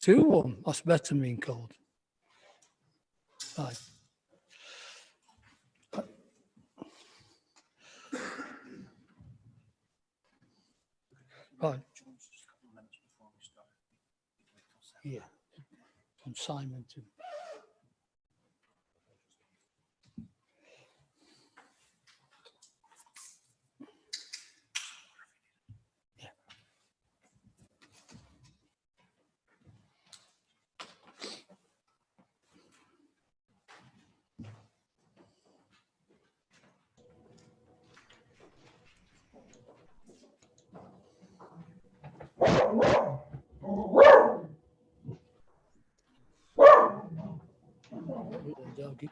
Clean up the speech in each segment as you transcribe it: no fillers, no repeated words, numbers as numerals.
Too warm. That's better than being cold. Right. Right. Yeah. From Simon to. Doggy.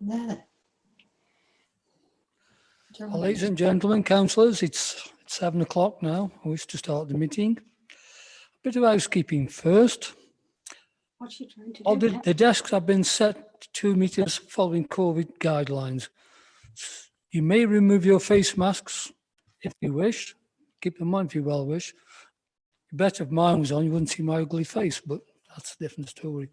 There. Well, ladies and gentlemen, councillors, it's 7 o'clock now. I wish to start the meeting. A bit of housekeeping first. What's she trying to All do? the desks have been set to 2 meters following COVID guidelines. You may remove your face masks if you wish. Keep them on if you well wish. Better if mine was on, you wouldn't see my ugly face, but that's a different story.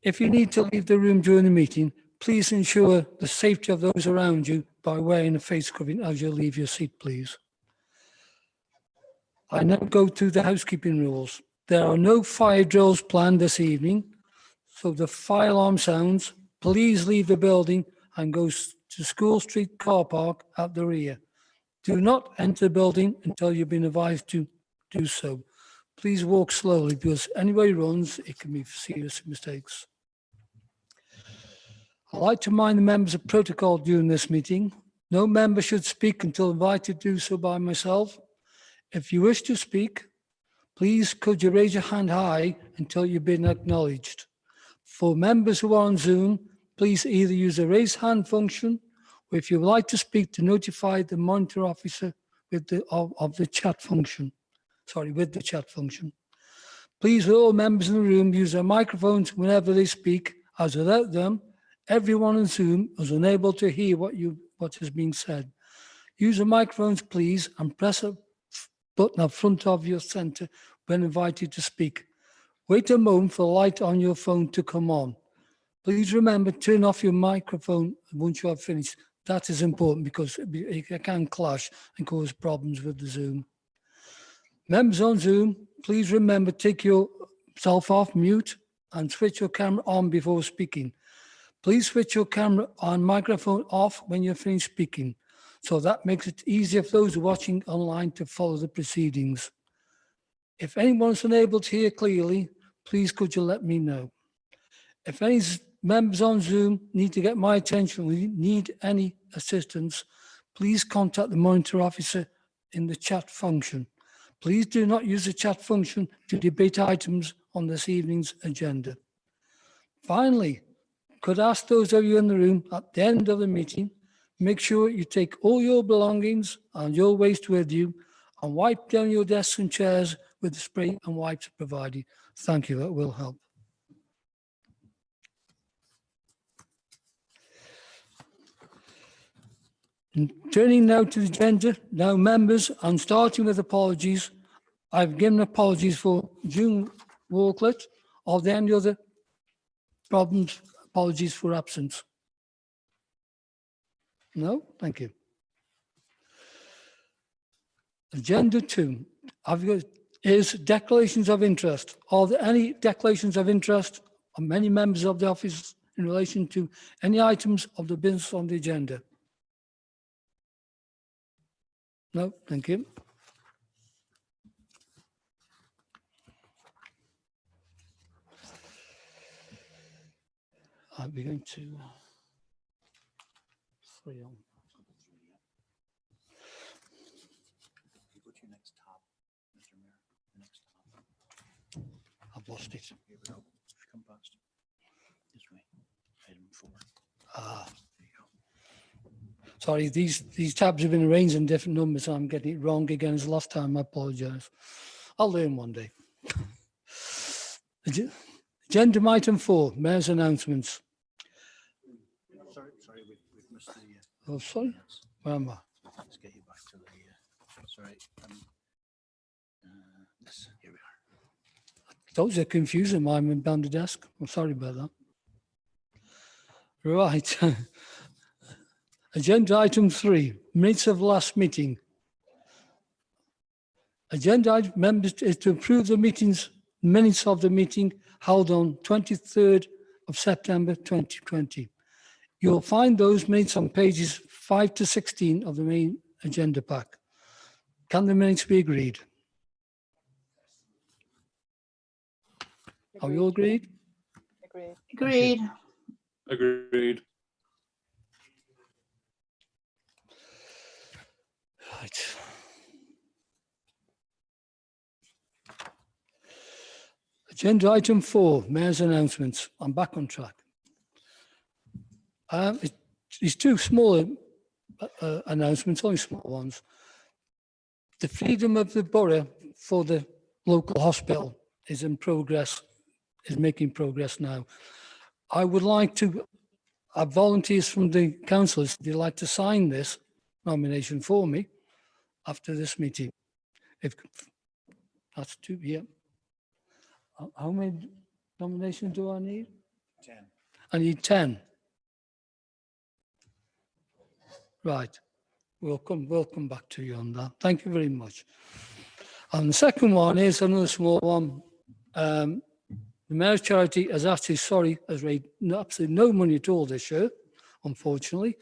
If you need to leave the room during the meeting, please ensure the safety of those around you by wearing a face covering as you leave your seat, please. I now go to the housekeeping rules. There are no fire drills planned this evening, so the fire alarm sounds, please leave the building and go to School Street car park at the rear. Do not enter the building until you've been advised to do so. Please walk slowly because anybody runs, it can be serious mistakes. I'd like to remind the members of protocol during this meeting. No member should speak until invited to do so by myself. If you wish to speak, please could you raise your hand high until you've been acknowledged. For members who are on Zoom, please either use the raise hand function or if you would like to speak to notify the monitor officer with the chat function. Sorry, with the chat function. Please, all members in the room use their microphones whenever they speak, as without them, everyone on Zoom is unable to hear what is being said. Use the microphones, please, and press a button up front of your center when invited to speak. Wait a moment for the light on your phone to come on. Please remember, turn off your microphone once you have finished. That is important because it can clash and cause problems with the Zoom. Members on Zoom, please remember to take yourself off mute and switch your camera on before speaking. Please switch your camera and microphone off when you're finished speaking, so that makes it easier for those watching online to follow the proceedings. If anyone's unable to hear clearly, please could you let me know. If any members on Zoom need to get my attention, we need any assistance, please contact the monitor officer in the chat function. Please do not use the chat function to debate items on this evening's agenda. Finally, could I ask those of you in the room at the end of the meeting, make sure you take all your belongings and your waste with you and wipe down your desks and chairs with the spray and wipes provided. Thank you, that will help. And turning now to the agenda, now members, and starting with apologies, I've given apologies for June Walcott. Are there any other problems? Apologies for absence. No, thank you. Agenda 2 is declarations of interest. Are there any declarations of interest of any members of the office in relation to any items of the business on the agenda? No, thank you. I'll be going to free on. Go to your next tab, Mr. Mayor. The next tab. I've lost it. Here we go. Come past. This way. Item 4. Ah, There you go. sorry, these tabs have been arranged in different numbers. So I'm getting it wrong again as last time. I apologise. I'll learn one day. Agenda item 4, Mayor's announcements. Sorry, we've missed the. Oh, sorry. Where am I? Let's get you back to the. Sorry. This. Here we are. Those are confusing. I'm down the desk. I'm sorry about that. Right. Agenda item 3, minutes of last meeting. Agenda item members is to approve the minutes of the meeting held on 23rd of September 2020. You'll find those minutes on pages 5 to 16 of the main agenda pack. Can the minutes be agreed? Are you all agreed? Agreed. Agreed. Agreed. Right. Agenda item 4, Mayor's announcements. I'm back on track. These two smaller announcements, only small ones. The freedom of the borough for the local hospital is in progress, is making progress now. I would like to have volunteers from the councillors, if you'd like to sign this nomination for me after this meeting. If that's 2, yeah. How many nominations do I need? 10. I need 10. Right. We'll come back to you on that. Thank you very much. And the second one is another small one. The Mayor's Charity has actually, has raised absolutely no money at all this year, unfortunately.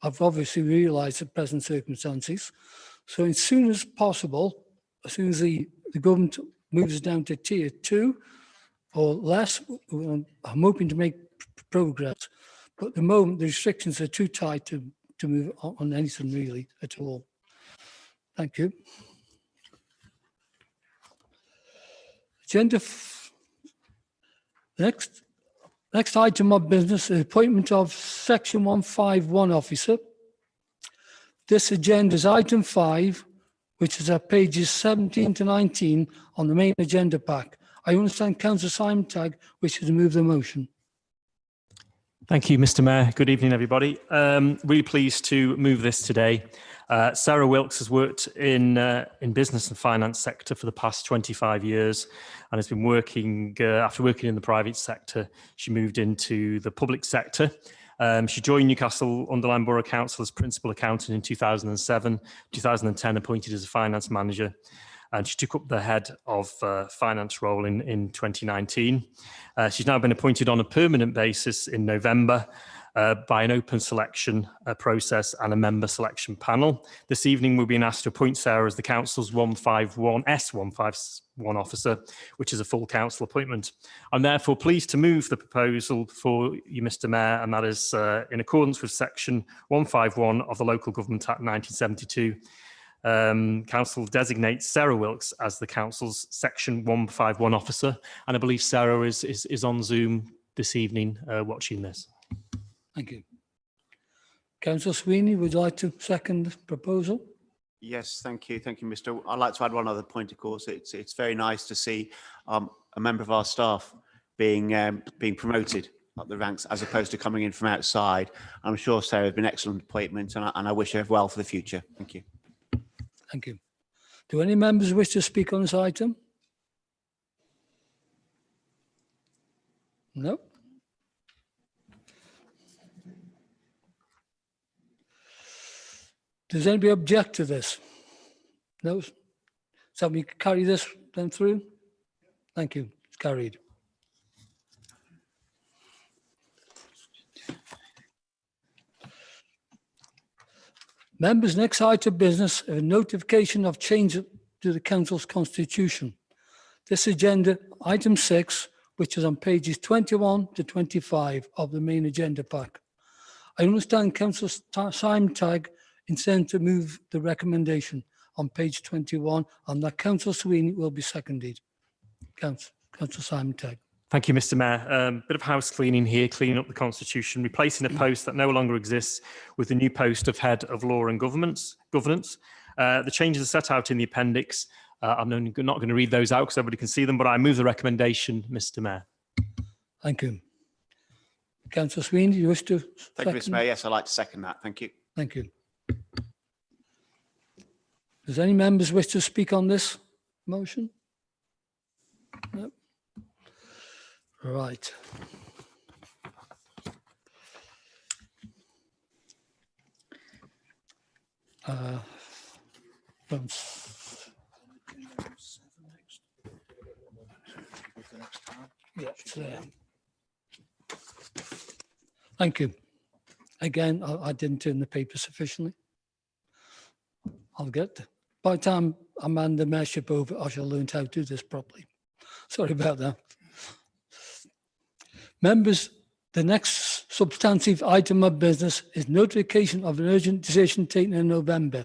I've obviously realised the present circumstances. So as soon as possible, as soon as the government moves down to tier 2 or less, I'm hoping to make progress. But at the moment, the restrictions are too tight to move on anything really at all. Thank you. Agenda. Next item of business is appointment of Section 151 officer. This agenda is item 5, which is at pages 17 to 19 on the main agenda pack. I understand Councillor Simon Tagg wishes to move the motion. Thank you, Mr. Mayor. Good evening, everybody. Really pleased to move this today. Sarah Wilkes has worked in business and finance sector for the past 25 years and has been working, after working in the private sector, she moved into the public sector. She joined Newcastle-under-Lyme Borough Council as principal accountant in 2007, 2010 appointed as a finance manager. and she took up the head of finance role in 2019. She's now been appointed on a permanent basis in November by an open selection process and a member selection panel. This evening, we're being asked to appoint Sarah as the Council's S151 officer, which is a full council appointment. I'm therefore pleased to move the proposal for you, Mr. Mayor, and that is in accordance with Section 151 of the Local Government Act 1972. Council designates Sarah Wilkes as the Council's Section 151 officer, and I believe Sarah is on Zoom this evening watching this. Thank you. Councillor Sweeney, would you like to second the proposal? Yes, thank you. Thank you, Mr. I'd like to add one other point, of course. It's very nice to see a member of our staff being promoted up the ranks as opposed to coming in from outside. I'm sure Sarah has been an excellent appointment, and I wish her well for the future. Thank you. Thank you. Do any members wish to speak on this item? No. Does anybody object to this? No? So we carry this then through? Thank you. It's carried. Members, next item of business, a notification of change to the council's constitution. This agenda, item 6, which is on pages 21 to 25 of the main agenda pack. I understand Councillor Simon Tagg intends to move the recommendation on page 21, and that Councillor Sweeney will be seconded. Councillor Simon Tagg. Thank you, Mr. Mayor. Bit of house cleaning here, cleaning up the Constitution, replacing a post that no longer exists with the new post of Head of Law and Governance. The changes are set out in the appendix. I'm not going to read those out because everybody can see them, but I move the recommendation, Mr. Mayor. Thank you. Councillor Sweeney, you wish to Thank you, Mr. Mayor. Yes, I'd like to second that. Thank you. Thank you. Does any members wish to speak on this motion? No. Right. Yeah, it's there. Thank you. Again, I didn't turn the paper sufficiently. I'll get there. By the time I'm hand the mayorship over, I shall learn how to do this properly. Sorry about that. Members, the next substantive item of business is notification of an urgent decision taken in November.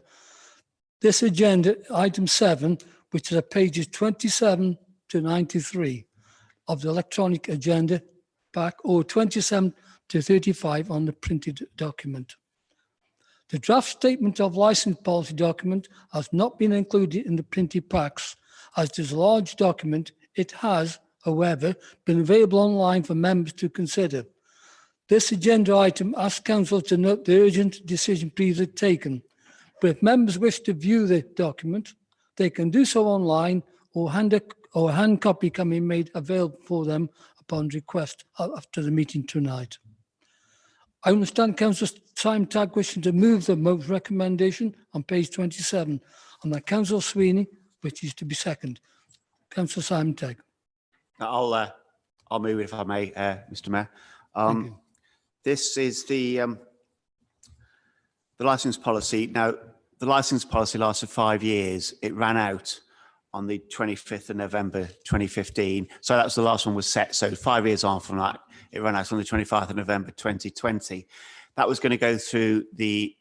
This agenda, item 7, which is at pages 27 to 93 of the electronic agenda pack, or 27 to 35 on the printed document. The draft statement of license policy document has not been included in the printed packs. As this large document, it has, however, been available online for members to consider. This agenda item asks council to note the urgent decision previously taken. But if members wish to view the document, they can do so online, or a hand copy can be made available for them upon request after the meeting tonight. I understand Councillor Simon Tagg wishing to move the recommendation on page 27, and that Councillor Sweeney, which is to be second. Councillor Simon Tagg. I'll move it if I may, Mr. Mayor. Thank you. This is the licence policy. Now, the licence policy lasted 5 years. It ran out on the 25th of November 2015. So that's the last one was set. So 5 years on from that, it ran out on the 25th of November 2020. That was going to go through the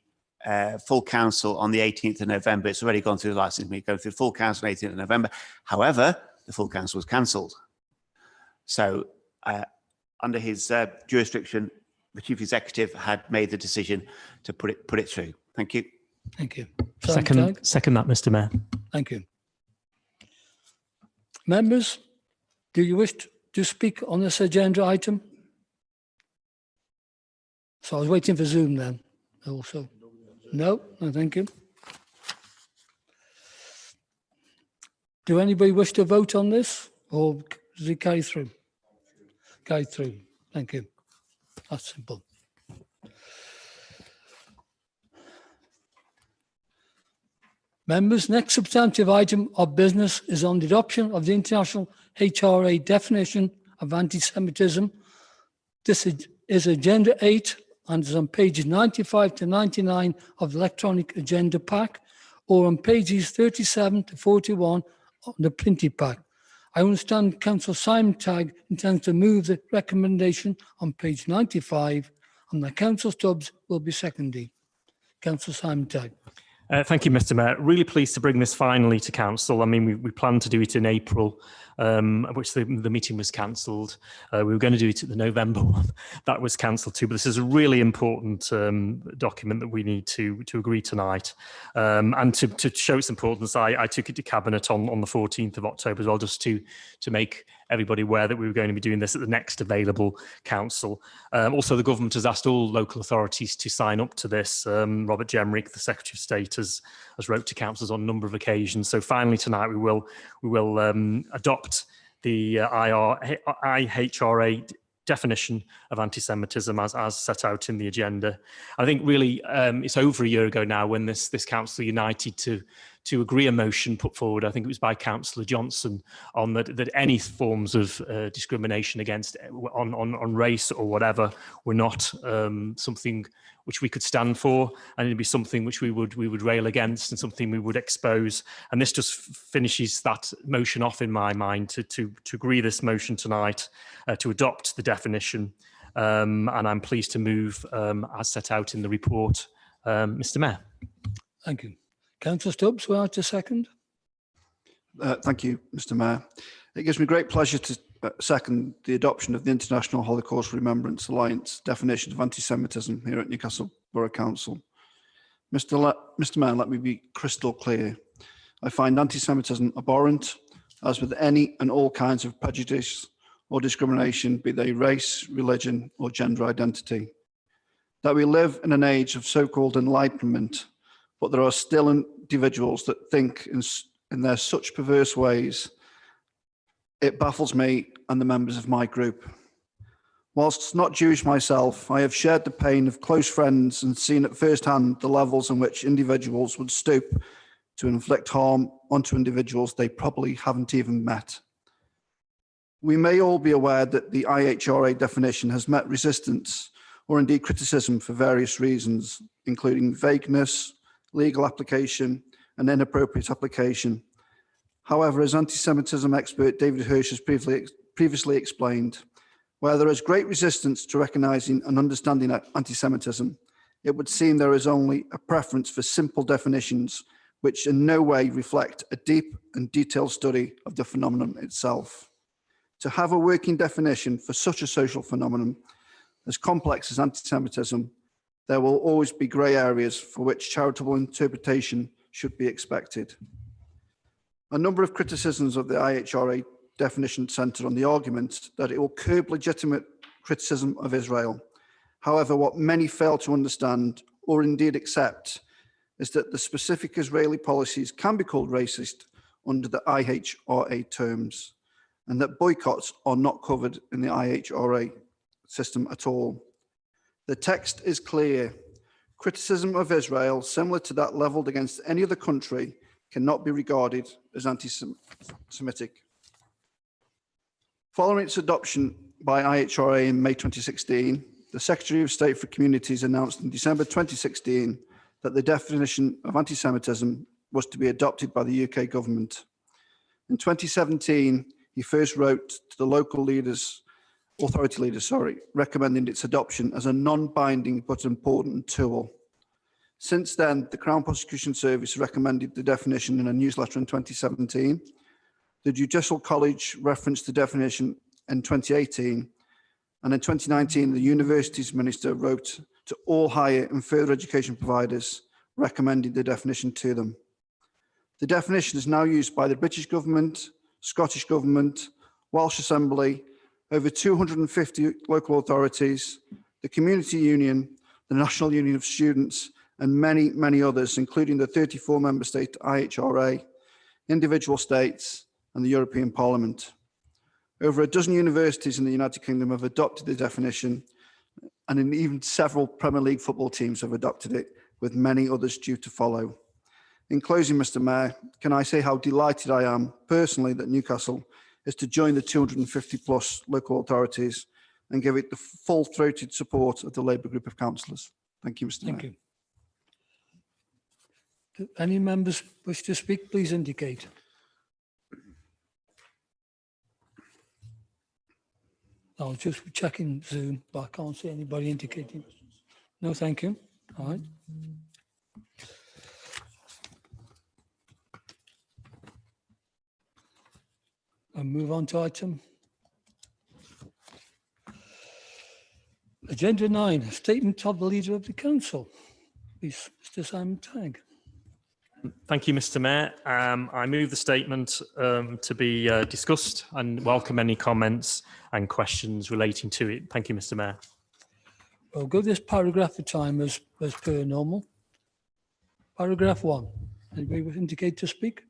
full council on the 18th of November. It's already gone through the licence meeting, go through full council on the 18th of November. However, the full council was cancelled. So under his jurisdiction, the chief executive had made the decision to put it through. Thank you. Thank you. Second that, Mr. Mayor. Thank you. Members, do you wish to speak on this agenda item? So I was waiting for Zoom then also. No, thank you. Do anybody wish to vote on this, or does it carry through? Carry through. Thank you. That's simple. Members, next substantive item of business is on the adoption of the International HRA definition of anti-Semitism. This is Agenda 8 and is on pages 95 to 99 of the electronic agenda pack, or on pages 37 to 41 on the printed pack. I understand Councillor Simon Tagg intends to move the recommendation on page 95, and that Councillor Stubbs will be seconding. Councillor Simon Tagg. Thank you, Mr. Mayor. Really pleased to bring this finally to Council. I mean, we planned to do it in April, which the meeting was cancelled. We were going to do it at the November one. That was cancelled too. But this is a really important document that we need to agree tonight. And to show its importance, I took it to Cabinet on the 14th of October as well, just to make everybody aware that we were going to be doing this at the next available council. Also, the government has asked all local authorities to sign up to this. Robert Jemrick, the Secretary of State, has wrote to councils on a number of occasions. So finally tonight we will adopt the IHRA definition of anti-Semitism as set out in the agenda. I think really it's over a year ago now when this council united to agree a motion put forward. I think it was by Councillor Johnson on that any forms of discrimination against on race or whatever were not something which we could stand for, and it'd be something which we would rail against and something we would expose. And this just finishes that motion off in my mind to agree this motion tonight to adopt the definition. And I'm pleased to move as set out in the report, Mr. Mayor. Thank you. Councillor Stubbs, will I to second? Thank you, Mr. Mayor. It gives me great pleasure to second the adoption of the International Holocaust Remembrance Alliance definition of anti-Semitism here at Newcastle Borough Council. Mr. Mayor, let me be crystal clear. I find anti-Semitism abhorrent, as with any and all kinds of prejudice or discrimination, be they race, religion, or gender identity. That we live in an age of so-called enlightenment, but there are still individuals that think in their such perverse ways, it baffles me and the members of my group. Whilst not Jewish myself, I have shared the pain of close friends and seen at first hand the levels in which individuals would stoop to inflict harm onto individuals they probably haven't even met. We may all be aware that the IHRA definition has met resistance or indeed criticism for various reasons, including vagueness, legal application, and inappropriate application. However, as anti-Semitism expert David Hirsch has previously explained, where there is great resistance to recognising and understanding anti-Semitism, it would seem there is only a preference for simple definitions which in no way reflect a deep and detailed study of the phenomenon itself. To have a working definition for such a social phenomenon as complex as anti-Semitism, there will always be grey areas for which charitable interpretation should be expected. A number of criticisms of the IHRA definition centre on the argument that it will curb legitimate criticism of Israel. However, what many fail to understand or indeed accept is that the specific Israeli policies can be called racist under the IHRA terms, and that boycotts are not covered in the IHRA system at all. The text is clear. Criticism of Israel, similar to that levelled against any other country, cannot be regarded as anti-Semitic. Following its adoption by IHRA in May 2016, the Secretary of State for Communities announced in December 2016 that the definition of anti-Semitism was to be adopted by the UK government. In 2017, he first wrote to the local authority leaders, recommending its adoption as a non-binding but important tool. Since then, the Crown Prosecution Service recommended the definition in a newsletter in 2017. The Judicial College referenced the definition in 2018. And in 2019, the Universities Minister wrote to all higher and further education providers, recommending the definition to them. The definition is now used by the British Government, Scottish Government, Welsh Assembly, over 250 local authorities, the Community Union, the National Union of Students, and many, many others, including the 34 member state IHRA, individual states, and the European Parliament. Over a dozen universities in the United Kingdom have adopted the definition, and even several Premier League football teams have adopted it, with many others due to follow. In closing, Mr Mayor, can I say how delighted I am personally that Newcastle is to join the 250 plus local authorities and give it the full-throated support of the Labour group of councillors. Thank you, Mr Mayor. Thank you. Do any members wish to speak? Please indicate. I was just checking Zoom, but I can't see anybody indicating. No, thank you. All right. I'll move on to item. Agenda 9, statement of the Leader of the Council. Please, Mr Simon Tagg. Thank you, Mr Mayor. I move the statement to be discussed and welcome any comments and questions relating to it. Thank you, Mr Mayor. We'll go this paragraph at a time as per normal. Paragraph 1. Anybody would indicate to speak?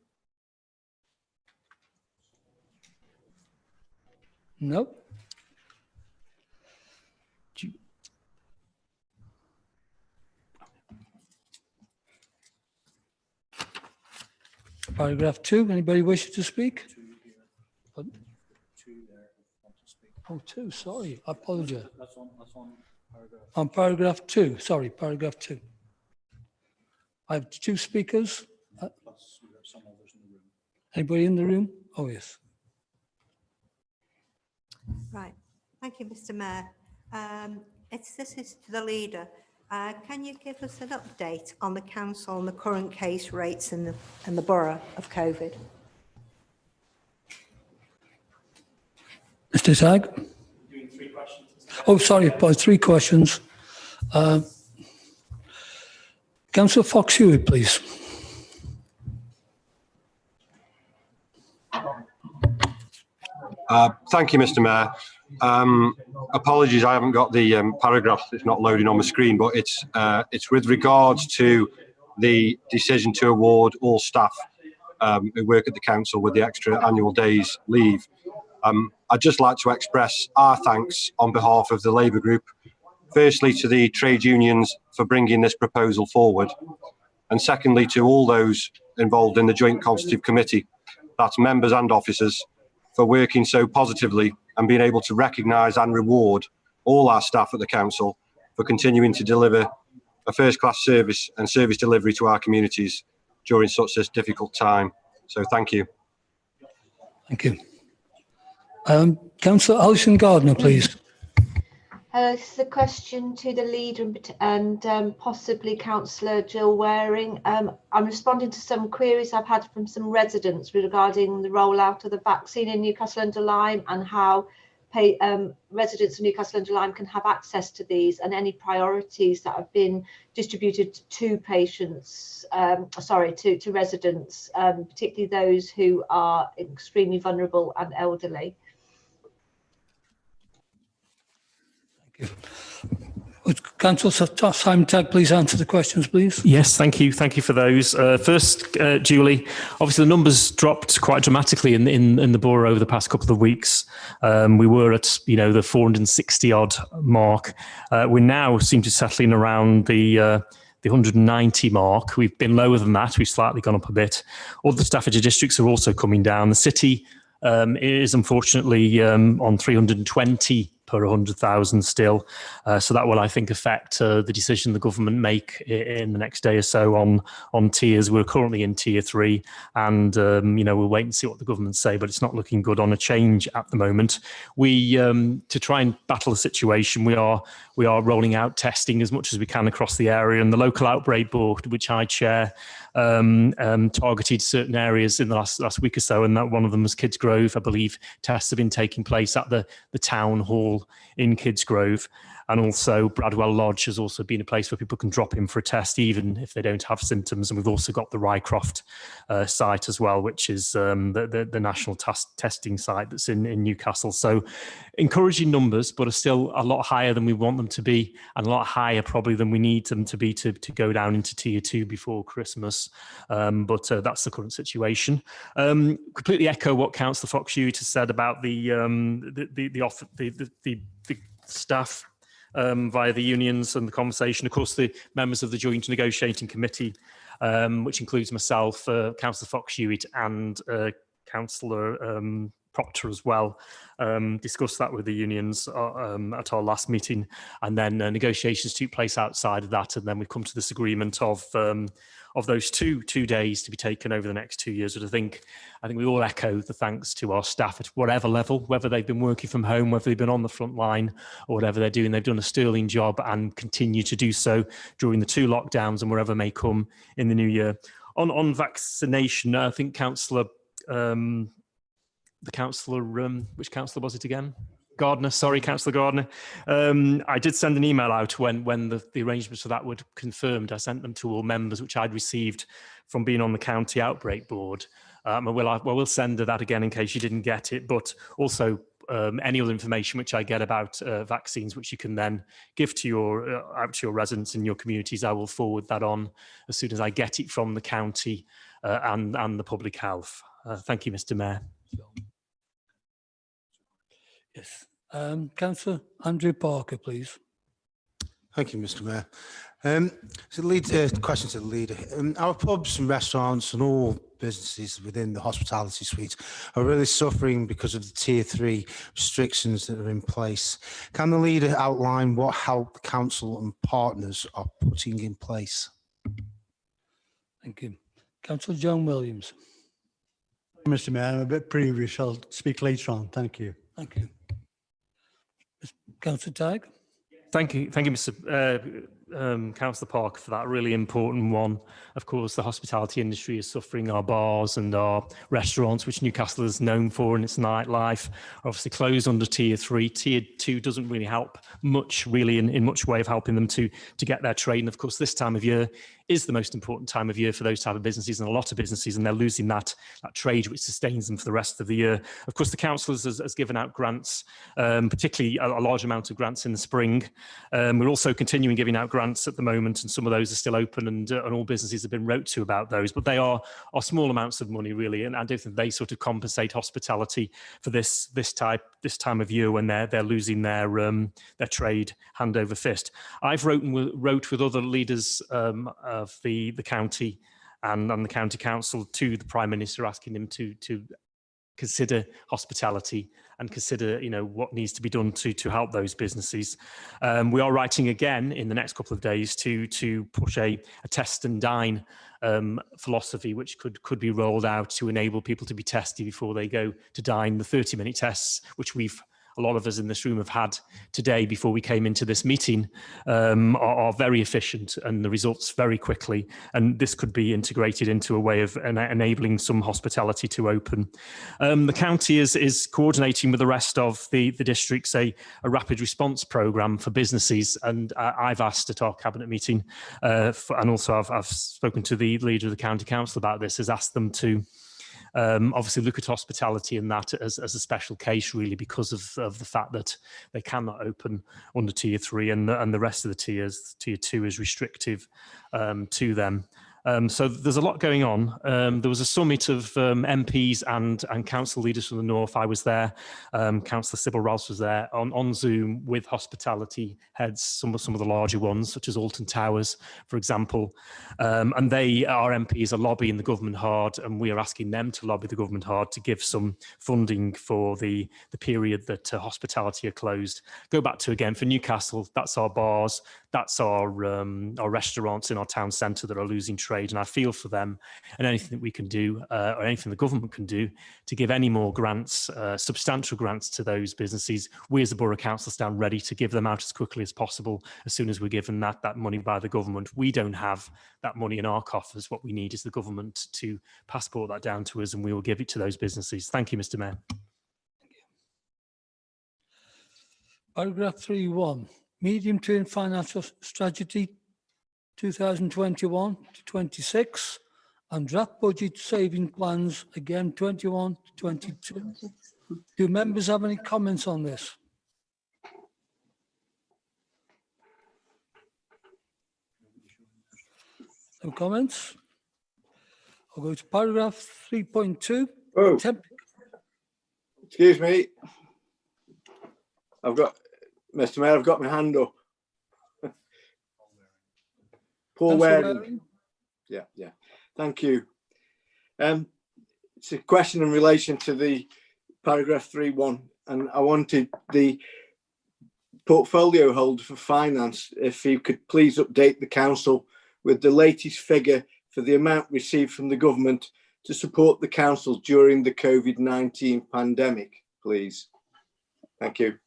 No. Paragraph 2. Anybody wish to speak? Pardon? Oh, 2. Sorry, I apologize. On paragraph 2. Sorry, paragraph 2. I have 2 speakers. Anybody in the room? Oh, yes. Right. Thank you, Mr Mayor. This is to the leader. Can you give us an update on the council and the current case rates in the borough of COVID? Mr Tagg? Oh, sorry, 3 questions. Councillor Fox-Hewitt, please. Thank you, Mr Mayor. Apologies, I haven't got the paragraph. It's not loading on my screen, but it's with regards to the decision to award all staff who work at the council with the extra annual days leave. I'd just like to express our thanks on behalf of the Labour group, firstly to the trade unions for bringing this proposal forward, and secondly to all those involved in the Joint Consultative Committee, that's members and officers, for working so positively and being able to recognise and reward all our staff at the council for continuing to deliver a first-class service and service delivery to our communities during such a difficult time. So thank you. Thank you. Councillor Alison Gardner, please. This is a question to the leader and possibly Councillor Jill Waring. I'm responding to some queries I've had from some residents regarding the rollout of the vaccine in Newcastle-under-Lyme and how residents of Newcastle-under-Lyme can have access to these, and any priorities that have been distributed to patients, to residents, particularly those who are extremely vulnerable and elderly. Thank you. Would Councillor Simon Tagg please answer the questions, please? Yes, thank you. Thank you for those. First, Julie, obviously the numbers dropped quite dramatically in the borough over the past couple of weeks. We were at the 460 odd mark. We now seem to be settling around the 190 mark. We've been lower than that. We've slightly gone up a bit. Other Staffordshire districts are also coming down. The city is unfortunately on 320 per 100,000 still. So that will, I think, affect the decision the government make in the next day or so on tiers. We're currently in tier 3 and, we'll wait and see what the government say, but it's not looking good on a change at the moment. We, to try and battle the situation, we are rolling out testing as much as we can across the area, and the local outbreak board, which I chair, targeted certain areas in the last week or so, and that one of them was Kidsgrove. I believe tests have been taking place at the town hall in Kidsgrove, and also Bradwell Lodge has also been a place where people can drop in for a test even if they don't have symptoms. And we've also got the Rycroft site as well, which is the national testing site that's in Newcastle. So encouraging numbers, but are still a lot higher than we want them to be, and a lot higher probably than we need them to be to go down into tier 2 before Christmas. But that's the current situation. Completely echo what Councillor Fox-Hewitt has said about the staff via the unions and the conversation. Of course, the members of the Joint Negotiating Committee which includes myself, Councillor Fox-Hewitt and Councillor Proctor as well. Discussed that with the unions at our last meeting, and then negotiations took place outside of that, and then we've come to this agreement of those two days to be taken over the next 2 years. But I think we all echo the thanks to our staff at whatever level, whether they've been working from home, whether they've been on the front line, or whatever they're doing. They've done a sterling job and continue to do so during the 2 lockdowns and wherever may come in the new year. On vaccination, I think Councillor. The councillor, which councillor was it again? Gardner, sorry, Councillor Gardner. I did send an email out when the arrangements for that were confirmed. I sent them to all members, which I'd received from being on the county outbreak board. We'll send her that again in case you didn't get it, but also any other information which I get about vaccines, which you can then give to your residents in your communities, I will forward that on as soon as I get it from the county and the public health. Thank you, Mr. Mayor. Yes. Councillor Andrew Parker, please. Thank you, Mr. Mayor. Question to the leader. Our pubs and restaurants and all businesses within the hospitality suite are really suffering because of the Tier 3 restrictions that are in place. Can the leader outline what help the council and partners are putting in place? Thank you. Councillor John Williams. Mr. Mayor, I'm a bit previous. I'll speak later on. Thank you. Thank you. Councillor Tagg. Thank you, Mr. Councillor Parker, for that really important one. Of course, the hospitality industry is suffering. Our bars and our restaurants, which Newcastle is known for in its nightlife, are obviously closed under Tier 3. Tier 2 doesn't really help much, really, in much way of helping them to get their trade. And of course, this time of year is the most important time of year for those type of businesses, and a lot of businesses, and they're losing that trade which sustains them for the rest of the year. Of course, the council has given out grants, particularly a large amount of grants in the spring. We're also continuing giving out grants at the moment, and some of those are still open, and all businesses have been wrote to about those, but they are small amounts of money, really, and I don't think they sort of compensate hospitality for this time of year when they're losing their trade hand over fist. I've wrote with other leaders of the county and the county council to the Prime Minister, asking him to consider hospitality and consider, what needs to be done to help those businesses. We are writing again in the next couple of days to push a test and dine philosophy, which could be rolled out to enable people to be tested before they go to dine. The 30-minute tests, which a lot of us in this room have had today before we came into this meeting, are very efficient, and the results very quickly. And this could be integrated into a way of enabling some hospitality to open. The county is coordinating with the rest of the districts a rapid response programme for businesses. And I've asked at our cabinet meeting, and also I've spoken to the leader of the county council about this, has asked them to obviously look at hospitality and that as a special case, really, because of the fact that they cannot open under Tier 3, and the rest of the tiers, Tier 2 is restrictive to them. So there's a lot going on. There was a summit of MPs and council leaders from the north. I was there. Councillor Sybil Ross was there on Zoom with hospitality heads, some of the larger ones, such as Alton Towers, for example. And our MPs are lobbying the government hard, and we are asking them to lobby the government hard to give some funding for the period that hospitality are closed. Go back to, again, for Newcastle, that's our bars, that's our restaurants in our town centre that are losing trade. And I feel for them, and anything that we can do, or anything the government can do to give any more grants, substantial grants to those businesses, we as the Borough Council stand ready to give them out as quickly as possible, as soon as we're given that money by the government. We don't have that money in our coffers. What we need is the government to passport that down to us, and we will give it to those businesses. Thank you, Mr. Mayor. Paragraph 3.1, medium-term financial strategy 2021 to 26, and draft budget saving plans, again 21 to 22. Do members have any comments on this? No comments? I'll go to paragraph 3.2. Oh, excuse me. Mr. Mayor, I've got my hand up. Paul Waring. Yeah. Thank you. It's a question in relation to the paragraph 3.1, and I wanted the portfolio holder for finance, if he could please update the council with the latest figure for the amount received from the government to support the councils during the COVID-19 pandemic, please. Thank you.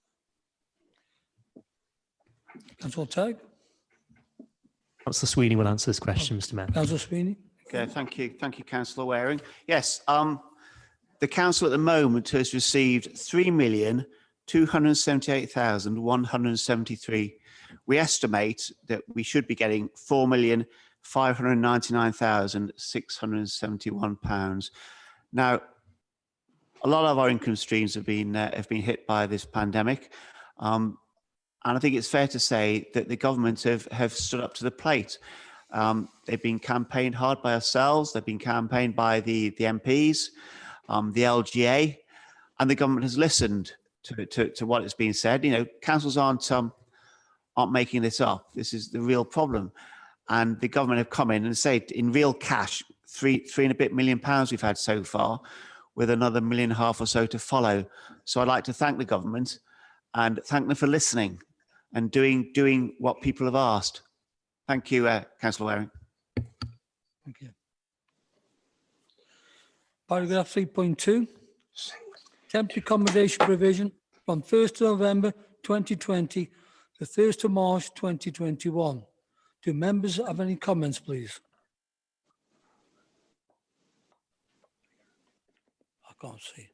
Councillor Tagg. Councillor Sweeney will answer this question, Mr. Mayor. Councillor Sweeney. Okay, thank you, Councillor Waring. Yes, the council at the moment has received 3,278,173. We estimate that we should be getting £4,599,671. Now, a lot of our income streams have been hit by this pandemic, and I think it's fair to say that the government have stood up to the plate. They've been campaigned hard by ourselves. They've been campaigned by the MPs, the LGA, and the government has listened to what has been said. You know, councils aren't making this up. This is the real problem, and the government have come in and said, in real cash, three and a bit million pounds we've had so far, with another £1.5 million or so to follow. So I'd like to thank the government and thank them for listening and doing what people have asked. Thank you, Councillor Waring. Thank you. Paragraph 3.2. Temporary accommodation provision from 1st November 2020 to 1st March 2021. Do members have any comments, please? I can't see.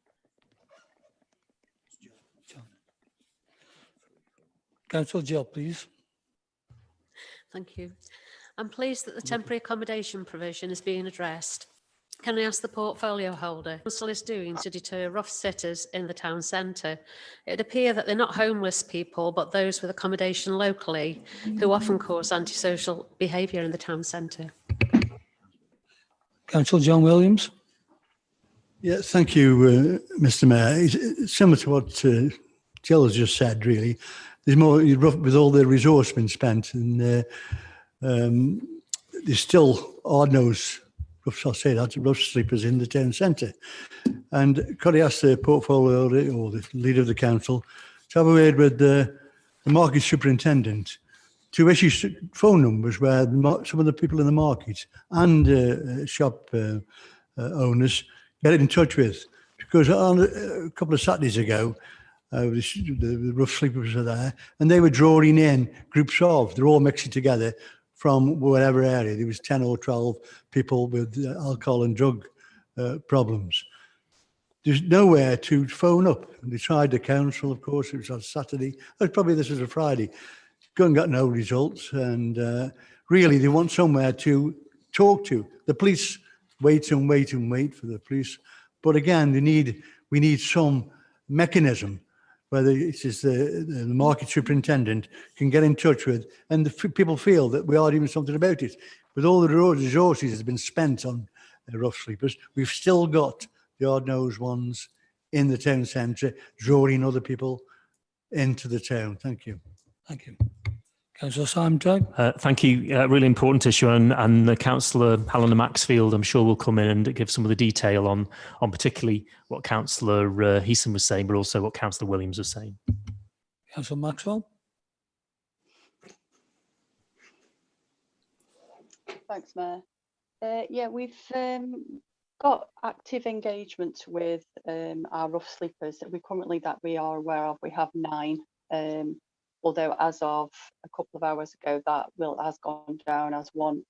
Councillor Jill, please. Thank you. I'm pleased that the temporary accommodation provision is being addressed. Can I ask the portfolio holder what council is doing to deter rough sitters in the town centre? It would appear that they're not homeless people, but those with accommodation locally who often cause antisocial behaviour in the town centre. Councillor John Williams. Yeah, thank you, Mr. Mayor. It's similar to what Jill has just said, really. There's more with all the resource been spent, and there's still odd-nosed, I'll say that, rough sleepers in the town centre. And could I ask the portfolio or the leader of the council to have a word with the market superintendent to issue phone numbers where some of the people in the market and shop owners get in touch with. Because on a couple of Saturdays ago, the rough sleepers were there, and they were drawing in groups of, they're all mixing together from whatever area. There was 10 or 12 people with alcohol and drug problems. There's nowhere to phone up. And they tried the council, of course, it was on Saturday. Probably this was a Friday. Got no results. And really, they want somewhere to talk to. The police wait and wait and wait for the police. But again, we need some mechanism whether it is the market superintendent can get in touch with, and the people feel that we are doing something about it. With all the resources that have been spent on rough sleepers, we've still got the odd-nosed ones in the town centre, drawing other people into the town. Thank you. Thank you. Councillor Simon Tagg. Thank you. Really important issue, and the Councillor Helena Maxfield, I'm sure, will come in and give some of the detail on particularly what Councillor Heeson was saying, but also what Councillor Williams was saying. Councillor Maxwell. Thanks, Mayor. Yeah, we've got active engagement with our rough sleepers. We are aware of. We have 9. Although as of a couple of hours ago, that has gone down as one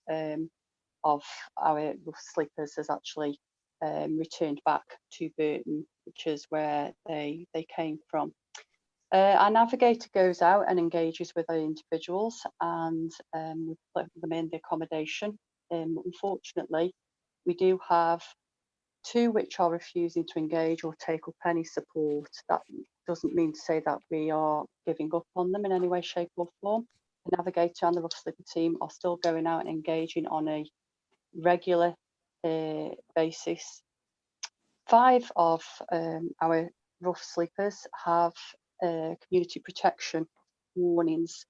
of our rough sleepers has actually returned back to Burton, which is where they came from. Our navigator goes out and engages with the individuals, and we put them in the accommodation. Unfortunately, we do have 2 which are refusing to engage or take up any support. That doesn't mean to say that we are giving up on them in any way, shape or form. The navigator and the rough sleeper team are still going out and engaging on a regular basis. 5 of our rough sleepers have community protection warnings.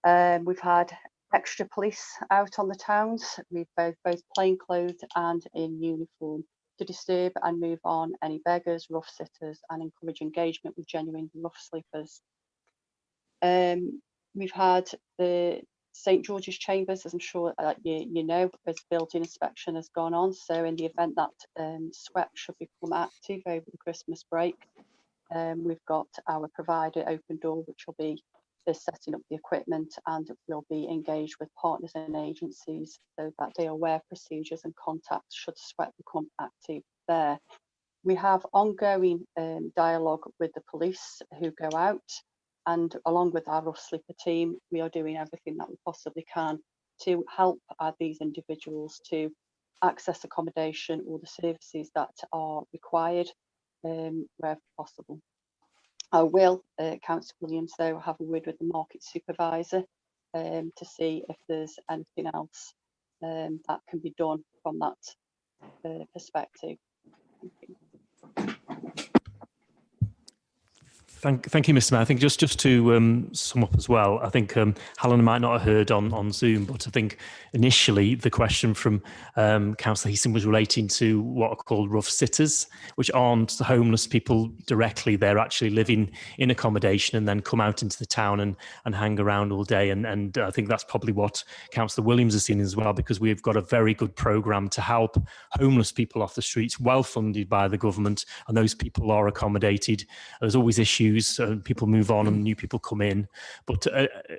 We've had extra police out on the towns, with both plainclothes and in uniform, to disturb and move on any beggars, rough sitters, and encourage engagement with genuine rough sleepers. We've had the St George's Chambers, as I'm sure you know, as building inspection has gone on. So in the event that SWEP should become active over the Christmas break, we've got our provider Open Door, which will be setting up the equipment, and we'll be engaged with partners and agencies so that they are aware procedures and contacts should SWEP become active there. We have ongoing dialogue with the police who go out, and along with our rough sleeper team, we are doing everything that we possibly can to help these individuals to access accommodation or the services that are required wherever possible. I will, Councillor Williams, though, have a word with the market supervisor to see if there's anything else that can be done from that perspective. Thank you. Thank you, Mr. Mayor. I think just to sum up as well, I think Helen might not have heard on Zoom, but I think initially the question from Councillor Heaton was relating to what are called rough sitters, which aren't the homeless people directly. They're actually living in accommodation and then come out into the town and hang around all day. And I think that's probably what Councillor Williams has seen as well, because we've got a very good programme to help homeless people off the streets, well funded by the government, and those people are accommodated. There's always issues. People move on and new people come in, but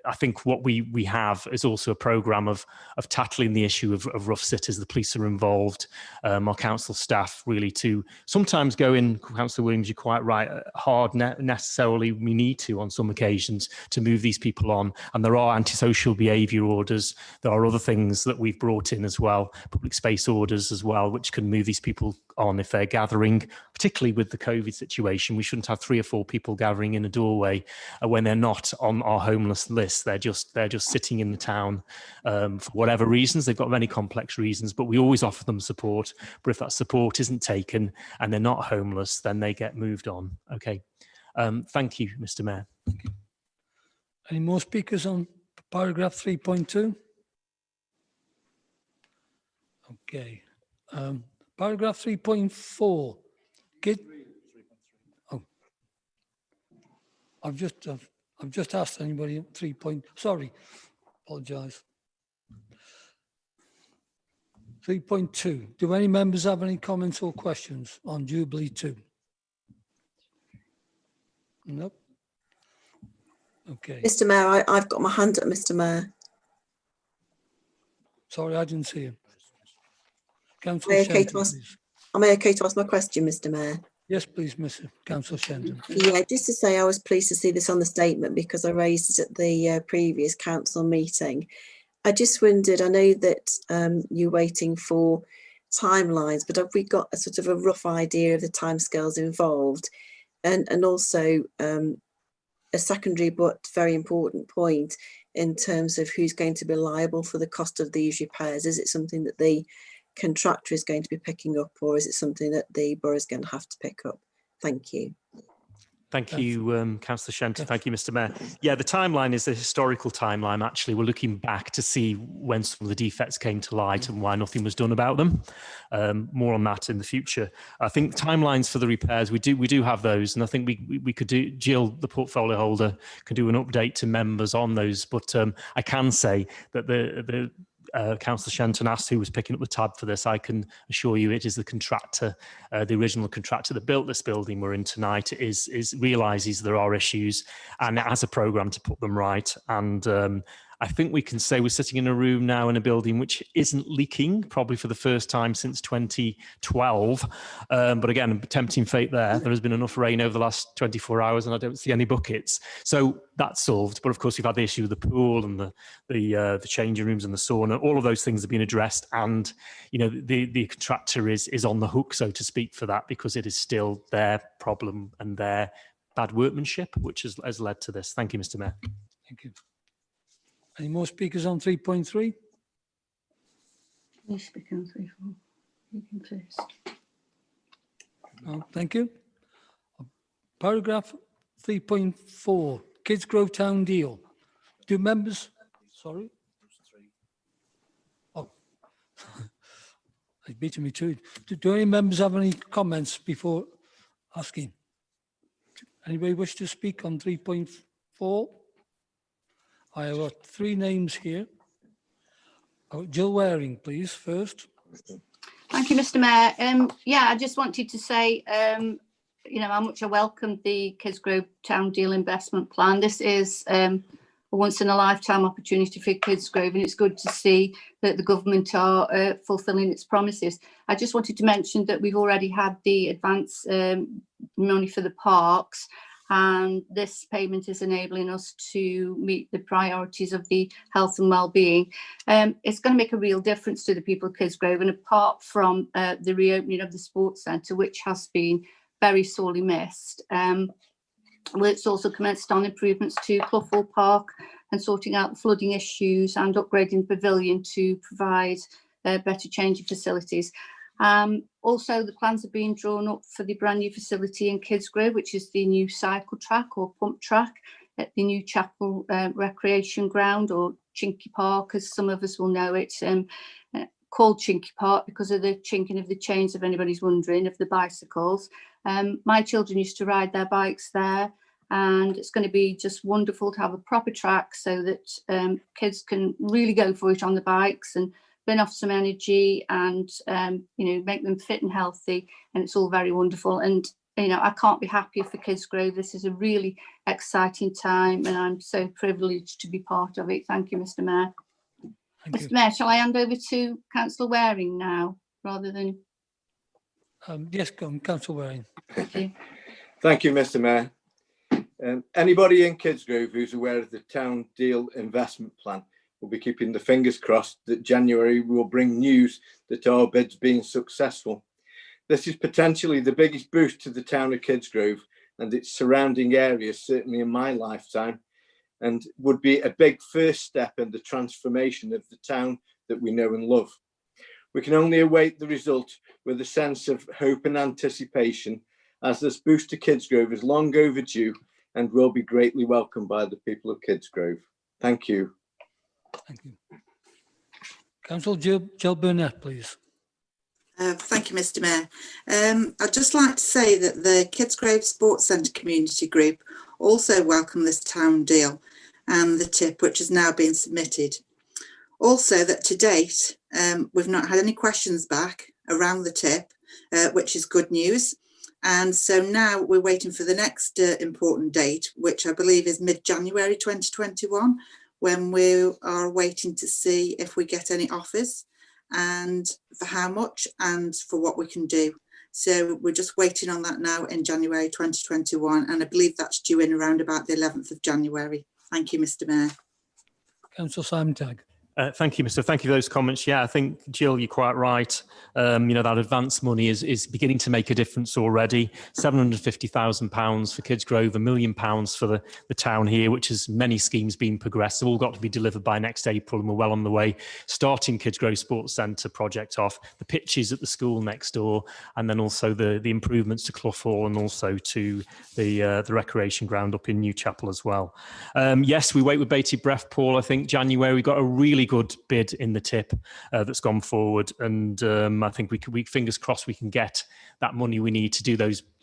I think what we have is also a programme of tackling the issue of rough sitters. The police are involved, our council staff really to sometimes go in. Councillor Williams, you're quite right, hard necessarily we need to on some occasions to move these people on, and there are antisocial behaviour orders. There are other things that we've brought in as well, public space orders as well, which can move these people on if they're gathering, particularly with the COVID situation. We shouldn't have 3 or 4 people gathering in a doorway when they're not on our homeless list. They're just sitting in the town for whatever reasons. They've got many complex reasons, but we always offer them support. But if that support isn't taken and they're not homeless, then they get moved on. Okay. Thank you, Mr. Mayor. Thank you. Any more speakers on paragraph 3.2? Okay. Paragraph 3.4. I've just asked anybody 3 point. Sorry, apologise. 3.2. Do any members have any comments or questions on Jubilee 2? Nope. Okay. Mr. Mayor, I've got my hand up, Mr. Mayor. Sorry, I didn't see him. Am I okay to ask my question, Mr. Mayor? Yes, please, Mr. Councillor Shenton. Yeah, just to say I was pleased to see this on the statement because I raised it at the previous council meeting. I just wondered, I know that you're waiting for timelines, but have we got a sort of a rough idea of the timescales involved? And also a secondary but very important point in terms of who's going to be liable for the cost of these repairs. Is it something that the contractor is going to be picking up, or is it something that the borough is going to have to pick up? Thank you. Thank you, Councillor Shenton. Thank you, Mr. Mayor. Yeah, the timeline is a historical timeline. Actually, we're looking back to see when some of the defects came to light and why nothing was done about them. More on that in the future. I think timelines for the repairs, we do have those, and I think we could do. Jill, the portfolio holder, could do an update to members on those. But I can say that the Councillor Shenton asked who was picking up the tab for this. I can assure you it is the contractor, the original contractor that built this building we're in tonight, realises there are issues and it has a programme to put them right. And I think we can say we're sitting in a room now in a building which isn't leaking, probably for the first time since 2012. But again, tempting fate there. There has been enough rain over the last 24 hours and I don't see any buckets. So that's solved. But of course, we've had the issue with the pool and the changing rooms and the sauna. All of those things have been addressed. And, you know, the contractor is on the hook, so to speak, for that, because it is still their problem and their bad workmanship, which has led to this. Thank you, Mr. Mayor. Thank you. Any more speakers on 3.3? You speak on 3.4. You can first. Oh, thank you. Paragraph 3.4, Kids Grove Town deal. Do members, sorry? He's beating me to it. Do any members have any comments before asking? Anybody wish to speak on 3.4? I have got 3 names here. Jill Waring, please, first. Thank you, Mr. Mayor. Yeah, I just wanted to say, you know, how much I welcome the Kidsgrove Town Deal Investment Plan. This is a once in a lifetime opportunity for Kidsgrove, and it's good to see that the government are fulfilling its promises. I just wanted to mention that we've already had the advance money for the parks, and this payment is enabling us to meet the priorities of the health and well-being. It's going to make a real difference to the people of Kidsgrove, and apart from the reopening of the sports centre, which has been very sorely missed, it's also commenced on improvements to Clough Hall Park and sorting out the flooding issues and upgrading the pavilion to provide better changing facilities. Also, the plans are being drawn up for the brand new facility in Kidsgrove, which is the new cycle track or pump track at the Newcastle Recreation Ground, or Chinky Park, as some of us will know it. Called Chinky Park because of the chinking of the chains, if anybody's wondering, of the bicycles. My children used to ride their bikes there, and it's going to be just wonderful to have a proper track so that kids can really go for it on the bikes and burn off some energy and you know, make them fit and healthy, and it's all very wonderful. And you know, I can't be happier for Kidsgrove. This is a really exciting time, and I'm so privileged to be part of it. Thank you, Mr. Mayor. Mr. Mayor, shall I hand over to Councillor Waring now, rather than? Yes, go on, Councillor Waring. Thank you. Thank you, Mr. Mayor. Anybody in Kidsgrove who's aware of the Town Deal Investment Plan will be keeping the fingers crossed that January will bring news that our bid's been successful. This is potentially the biggest boost to the town of Kidsgrove and its surrounding areas, certainly in my lifetime, and would be a big first step in the transformation of the town that we know and love. We can only await the result with a sense of hope and anticipation, as this boost to Kidsgrove is long overdue and will be greatly welcomed by the people of Kidsgrove. Thank you. Thank you. Councillor Jill Burnett, please. Thank you, Mr. Mayor. I'd just like to say that the Kidsgrove Sports Centre Community Group also welcome this town deal and the tip which has now been submitted. Also, that to date, we've not had any questions back around the tip, which is good news. And so now we're waiting for the next important date, which I believe is mid-January 2021, when we are waiting to see if we get any offers and for how much and for what we can do. So we're just waiting on that now in January 2021, and I believe that's due in around about the 11th of January. Thank you, Mr. Mayor. Councillor Simon Tagg. Thank you, Mr. Thank you for those comments. Yeah, I think, Jill, you're quite right. You know, that advance money is beginning to make a difference already. £750,000 for Kidsgrove, £1 million for the town here, which has many schemes being progressed. They've all got to be delivered by next April, and we're well on the way. Starting Kidsgrove Sports Centre project off, the pitches at the school next door, and then also the improvements to Clough Hall and also to the recreation ground up in Newcastle as well. Yes, we wait with bated breath, Paul. I think January we got a really good bid in the tip that's gone forward, and I think we fingers crossed we can get that money we need to do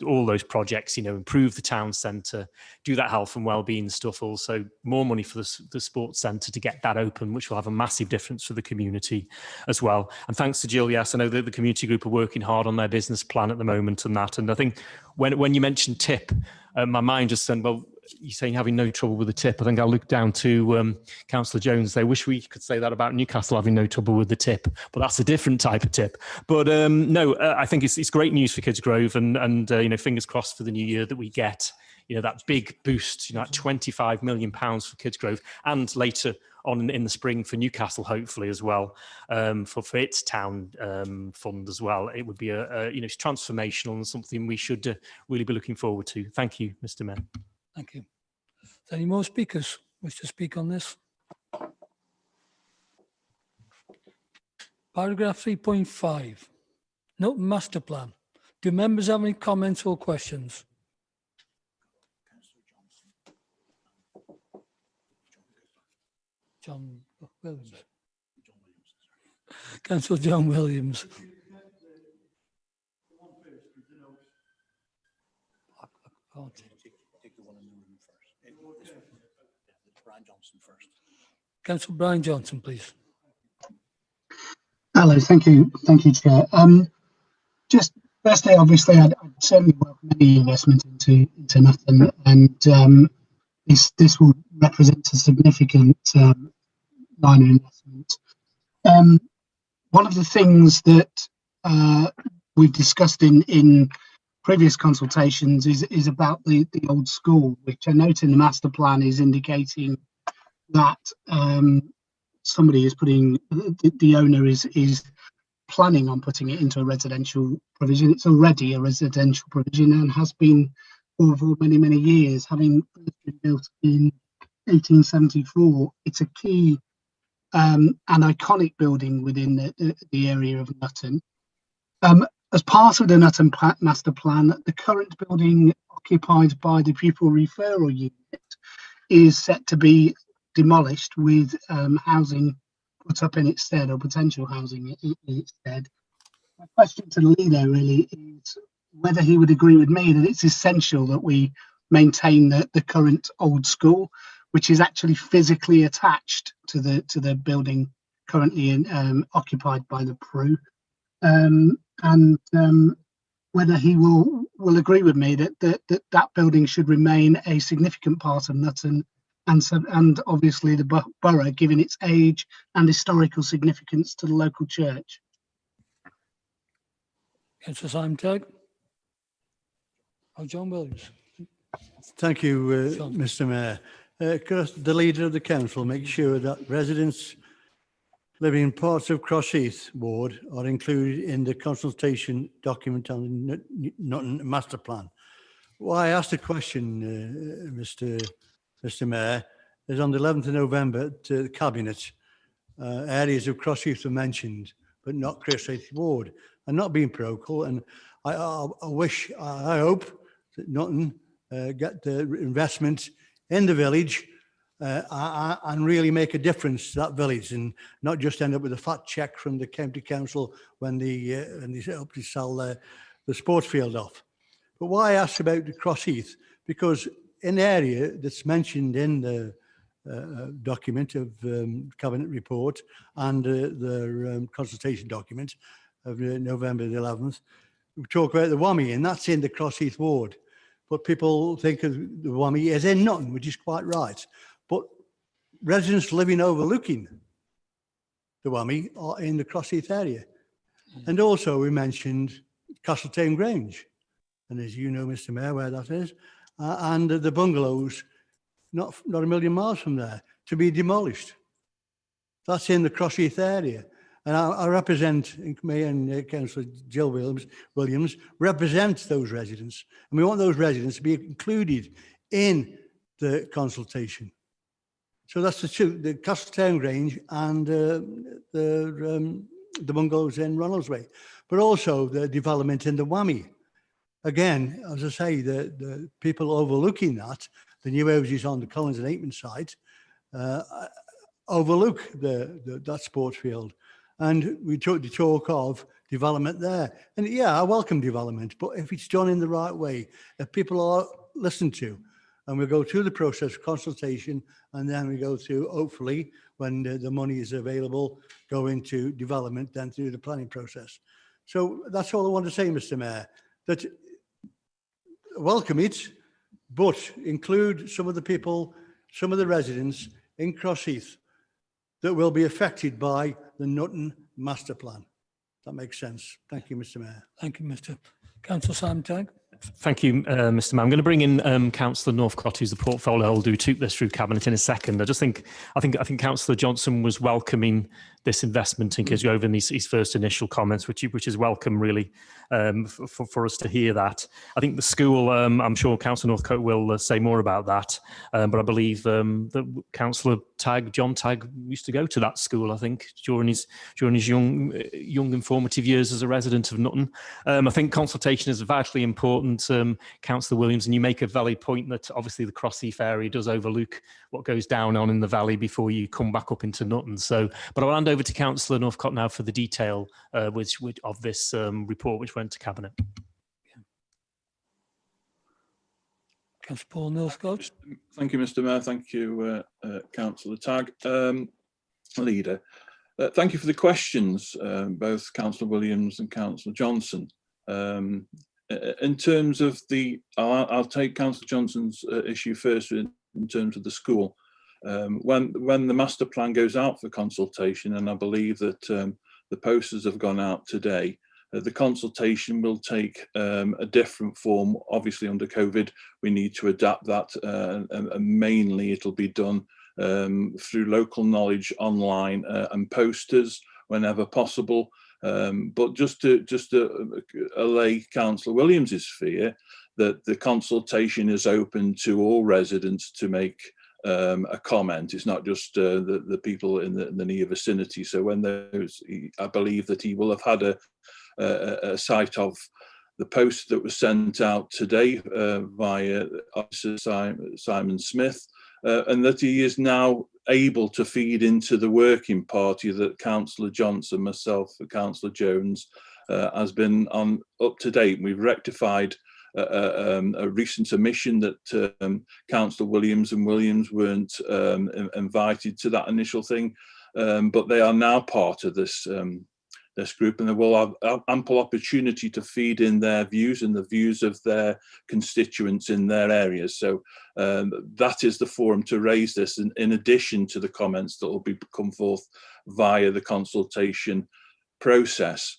all those projects, you know, improve the town centre, do that health and well-being stuff, also more money for the sports centre to get that open, which will have a massive difference for the community as well. And thanks to Jill, yes, I know that the community group are working hard on their business plan at the moment and that, and I think when you mentioned tip, my mind just said, well, you're saying having no trouble with the tip. I think I'll look down to Councillor Jones and say, wish we could say that about Newcastle having no trouble with the tip, but that's a different type of tip. But no, I think it's great news for Kidsgrove, and you know, fingers crossed for the new year that we get, you know, that big boost, you know, that £25 million for Kidsgrove, and later on in the spring for Newcastle, hopefully as well, for its town fund as well. It would be you know, it's transformational and something we should really be looking forward to. Thank you, Mr. Mayor. Thank you. Is there any more speakers wish to speak on this? Paragraph 3.5, Note Master Plan. Do members have any comments or questions? John Williams. Councillor John Williams. can't. Brian Johnson first. Councillor Brian Johnson, please. Hello, thank you, Chair. Just firstly, obviously, I'd certainly welcome any investment into nothing, and this will represent a significant line of investment. One of the things that we've discussed in previous consultations is about the old school, which I note in the master plan is indicating that somebody is putting, the owner is planning on putting it into a residential provision. It's already a residential provision and has been for many years, having been built in 1874. It's a key and iconic building within the area of Nutton. As part of the Nutton master plan, the current building occupied by the pupil referral unit is set to be demolished with housing put up in its stead, or potential housing in its stead. My question to the leader really is whether he would agree with me that it's essential that we maintain the current old school, which is actually physically attached to the building currently occupied by the PRU, and whether he will agree with me that building should remain a significant part of Nutton, and obviously the borough, given its age and historical significance to the local church. Councillor Simon Tagg. Oh, John Williams. Thank you, Mr. Mayor. Could the leader of the council make sure that residents living in parts of Crossheath ward are included in the consultation document on the Nutton master plan? Why I asked the question, Mr. Mayor, is on the 11th of November to the Cabinet, areas of Crossheath were mentioned, but not Crossheath ward. And not being parochial, and I hope that Nutton get the investment in the village and really make a difference to that village, and not just end up with a fat cheque from the county council when they hope to sell the sports field off. But why I asked about the Crossheath, because in the area that's mentioned in the document of Cabinet report and the consultation document of November the 11th, we talk about the WAMI, and that's in the Crossheath ward. But people think of the WAMI as in Nutton, which is quite right. But residents living overlooking the WAMI are in the Crossheath area. And also we mentioned Castletown Grange, and as you know, Mr. Mayor, where that is, and the bungalows not a million miles from there, to be demolished. That's in the Crossheath area. And I represent, me and Councillor Jill Williams represent those residents. And we want those residents to be included in the consultation. So that's the two, the Castletown Grange and the bungalows in Ronaldsway. But also the development in the WAMI. Again, as I say, the people overlooking that, the new houses on the Collins and Aitman site, overlook that sports field. And we took the talk of development there. And yeah, I welcome development, but if it's done in the right way, if people are listened to, and we go through the process of consultation, and then we go through, hopefully, when the money is available, go into development, then through the planning process. So that's all I want to say, Mr. Mayor, that welcome it, but include some of the people, some of the residents in Crossheath that will be affected by the Nutton master plan. That makes sense. Thank you, Mr. Mayor. Thank you, Mr. Councillor Simon Tagg. Thank you, Mr. Mayor. I'm going to bring in Councillor Northcott, who's the portfolio holder, who took this through Cabinet in a second. I think Councillor Johnson was welcoming this investment in Kisgrove in his first initial comments, which is welcome, really, for us to hear that. I think the school, I'm sure Councillor Northcote will say more about that, but I believe that Councillor John Tagg used to go to that school, I think, during his young informative years as a resident of Nutton. I think consultation is vitally important, Councillor Williams, and you make a valid point that obviously the Crossheath area does overlook what goes down on in the valley before you come back up into Nutton. So, but I'll hand over to Councillor Northcott now for the detail of this report which went to Cabinet. Councillor Paul Northcote. Thank you, Mr. Mayor. Thank you, Councillor Tagg. Leader, thank you for the questions, both Councillor Williams and Councillor Johnson. In terms of the, I'll take Councillor Johnson's issue first in terms of the school. When the master plan goes out for consultation, and I believe that the posters have gone out today, the consultation will take a different form. Obviously, under COVID, we need to adapt that, and mainly it'll be done through local knowledge online and posters whenever possible. But just to allay Councillor Williams's fear that the consultation is open to all residents to make a comment. It's not just the people in the near vicinity. So when those, I believe that he will have had a sight of the post that was sent out today via Officer Simon Smith, and that he is now able to feed into the working party that Councillor Johnson, myself, and Councillor Jones has been on up to date. We've rectified a recent omission that Councillor Williams and Williams weren't invited to that initial thing, but they are now part of this group, and they will have ample opportunity to feed in their views and the views of their constituents in their areas. So that is the forum to raise this, in addition to the comments that will come forth via the consultation process.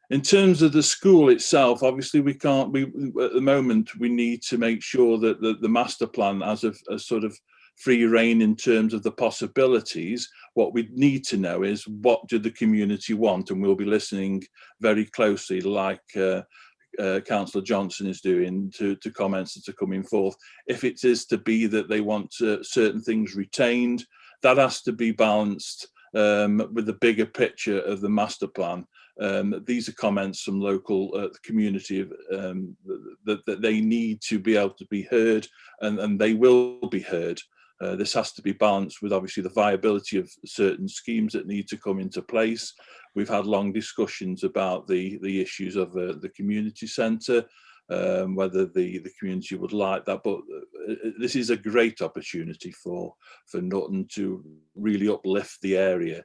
In terms of the school itself, obviously at the moment, we need to make sure that the master plan has a sort of free reign in terms of the possibilities. What we need to know is, what do the community want? And we'll be listening very closely, like Councillor Johnson is doing, to comments that are coming forth. If it is to be that they want certain things retained, that has to be balanced with the bigger picture of the master plan. These are comments from local community that they need to be able to be heard, and they will be heard. This has to be balanced with obviously the viability of certain schemes that need to come into place. We've had long discussions about the issues of the community centre, whether the community would like that, but this is a great opportunity for Nutton to really uplift the area.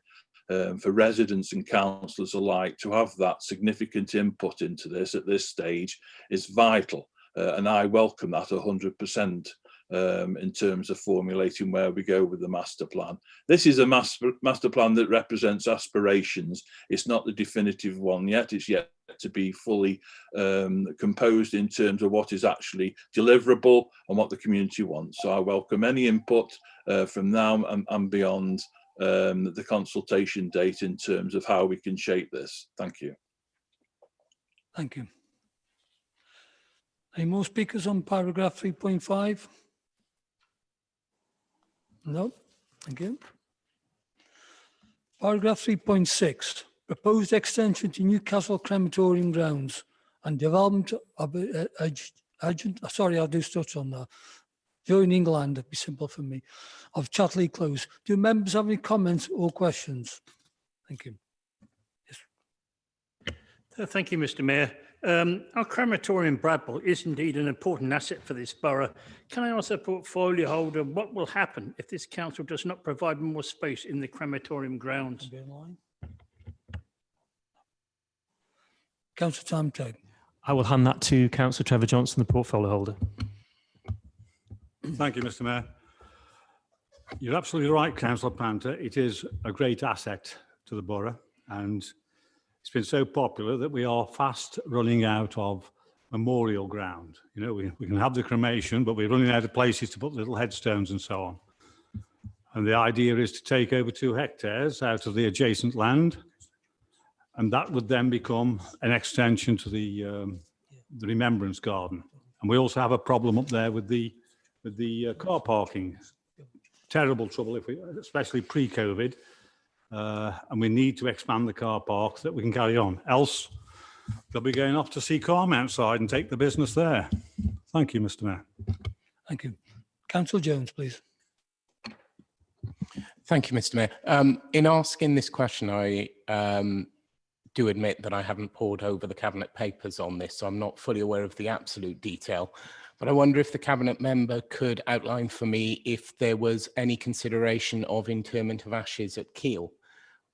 For residents and councillors alike to have that significant input into this at this stage is vital, and I welcome that 100%. In terms of formulating where we go with the master plan. This is a master plan that represents aspirations. It's not the definitive one yet. It's yet to be fully composed in terms of what is actually deliverable and what the community wants. So I welcome any input from now and beyond the consultation date in terms of how we can shape this. Thank you. Thank you. Any more speakers on paragraph 3.5? No, thank you. Paragraph 3.6, proposed extension to Newcastle crematorium grounds and development of sorry, I'll do touch on that. Join England, it'd be simple for me, of Chatley Close. Do members have any comments or questions? Thank you. Yes. Thank you, Mr. Mayor. Our crematorium Bradwell is indeed an important asset for this borough. Can I ask the portfolio holder what will happen if this council does not provide more space in the crematorium grounds? Councillor Tamtag. I will hand that to Councillor Trevor Johnson, the portfolio holder. Thank you, Mr. Mayor. You're absolutely right, Councillor Panther. It is a great asset to the borough, and it's been so popular that we are fast running out of memorial ground. You know, we can have the cremation, but we're running out of places to put little headstones and so on. And the idea is to take over 2 hectares out of the adjacent land, and that would then become an extension to the Remembrance Garden. And we also have a problem up there with the car parking. Terrible trouble, especially pre-COVID. And we need to expand the car park so that we can carry on. Else, they'll be going off to see Carmen outside and take the business there. Thank you, Mr. Mayor. Thank you. Councillor Jones, please. Thank you, Mr. Mayor. In asking this question, I do admit that I haven't pored over the Cabinet papers on this, so I'm not fully aware of the absolute detail. But I wonder if the Cabinet member could outline for me if there was any consideration of interment of ashes at Keele,